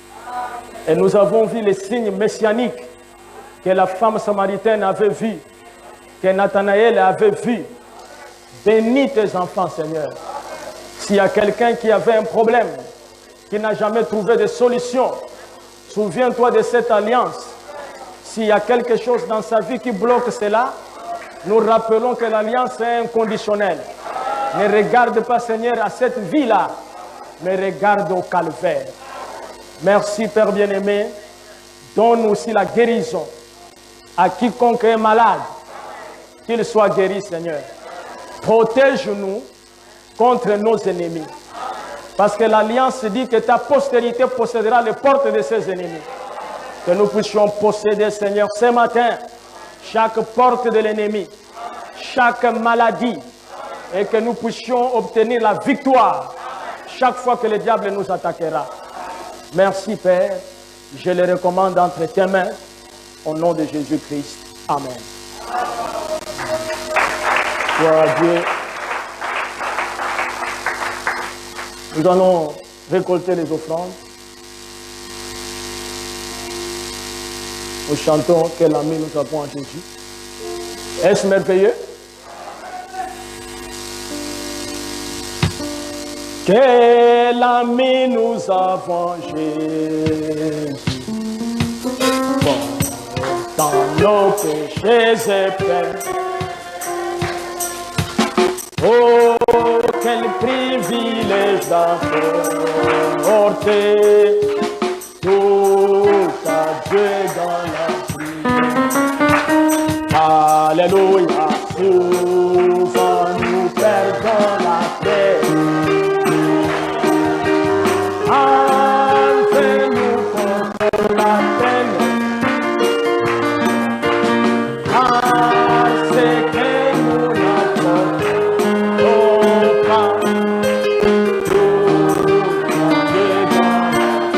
Et nous avons vu les signes messianiques que la femme samaritaine avait vus, que Nathanaël avait vus. Bénis tes enfants, Seigneur. S'il y a quelqu'un qui avait un problème, qui n'a jamais trouvé de solution, souviens-toi de cette alliance. S'il y a quelque chose dans sa vie qui bloque cela, nous rappelons que l'alliance est inconditionnelle. Ne regarde pas, Seigneur, à cette vie-là, mais regarde au calvaire. Merci, Père bien-aimé. Donne aussi la guérison à quiconque est malade, qu'il soit guéri, Seigneur. Protège-nous contre nos ennemis. Parce que l'Alliance dit que ta postérité possédera les portes de ses ennemis. Que nous puissions posséder, Seigneur, ce matin, chaque porte de l'ennemi, chaque maladie, et que nous puissions obtenir la victoire chaque fois que le diable nous attaquera. Merci, Père. Je les recommande entre tes mains, au nom de Jésus-Christ. Amen. Gloire à Dieu. Nous allons récolter les offrandes. Nous chantons « Quel ami nous avons en Jésus ». Est-ce merveilleux? Quel ami nous avons en Jésus. Dans nos péchés et peines. Oh, quel privilège d'apporter tout à Dieu dans la vie. Alléluia, souvent nous perdons la paix. Enlevez-nous contre la peine. Parce que nous n'apportons pas tout à Dieu dans la vie.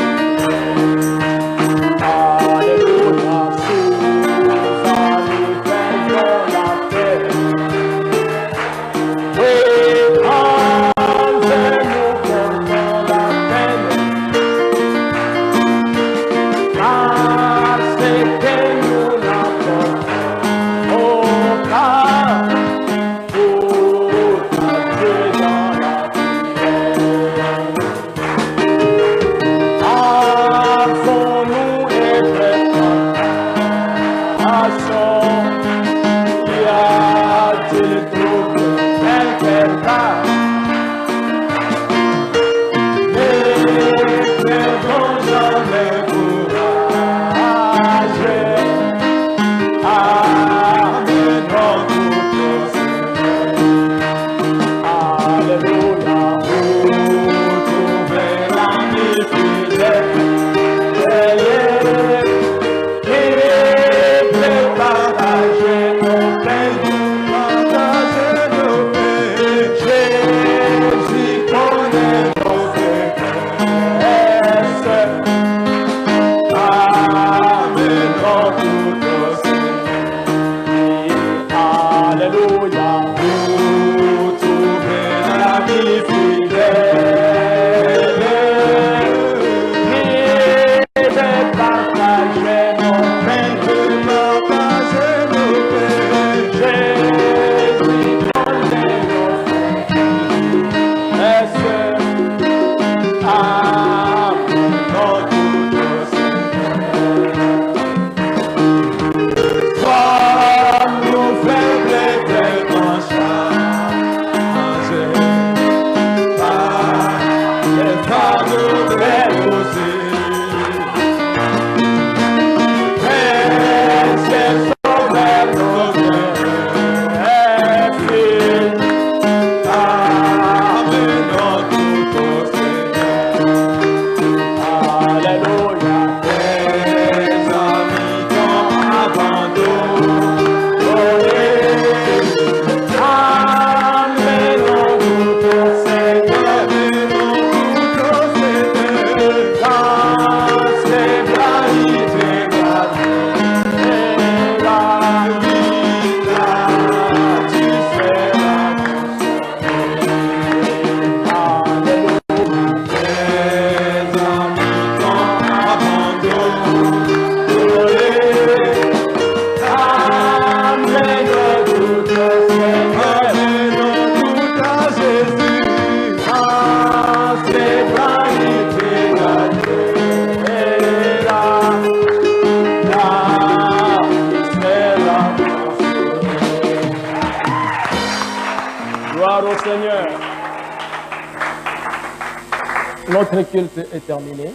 Notre culte est terminé.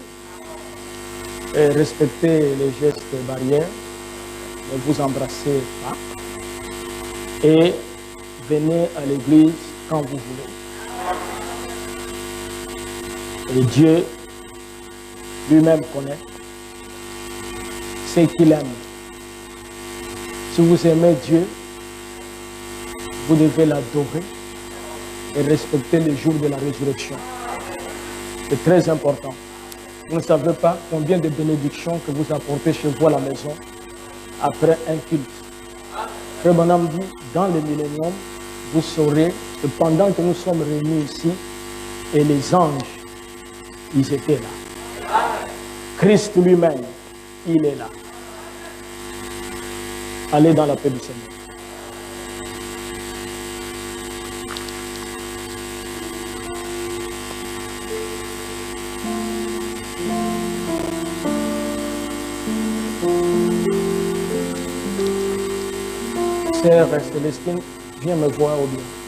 Et respectez les gestes barrières. Ne vous embrassez pas. Et venez à l'église quand vous voulez. Et Dieu lui-même connaît ce qu'il aime. Si vous aimez Dieu, vous devez l'adorer et respecter le jour de la résurrection. C'est très important. Vous ne savez pas combien de bénédictions que vous apportez chez vous à la maison après un culte. Frère Branham dit, dans le millénium, vous saurez que pendant que nous sommes réunis ici, et les anges, ils étaient là. Christ lui-même, il est là. Allez dans la paix du Seigneur. Sœur Célestine, viens me voir au bien.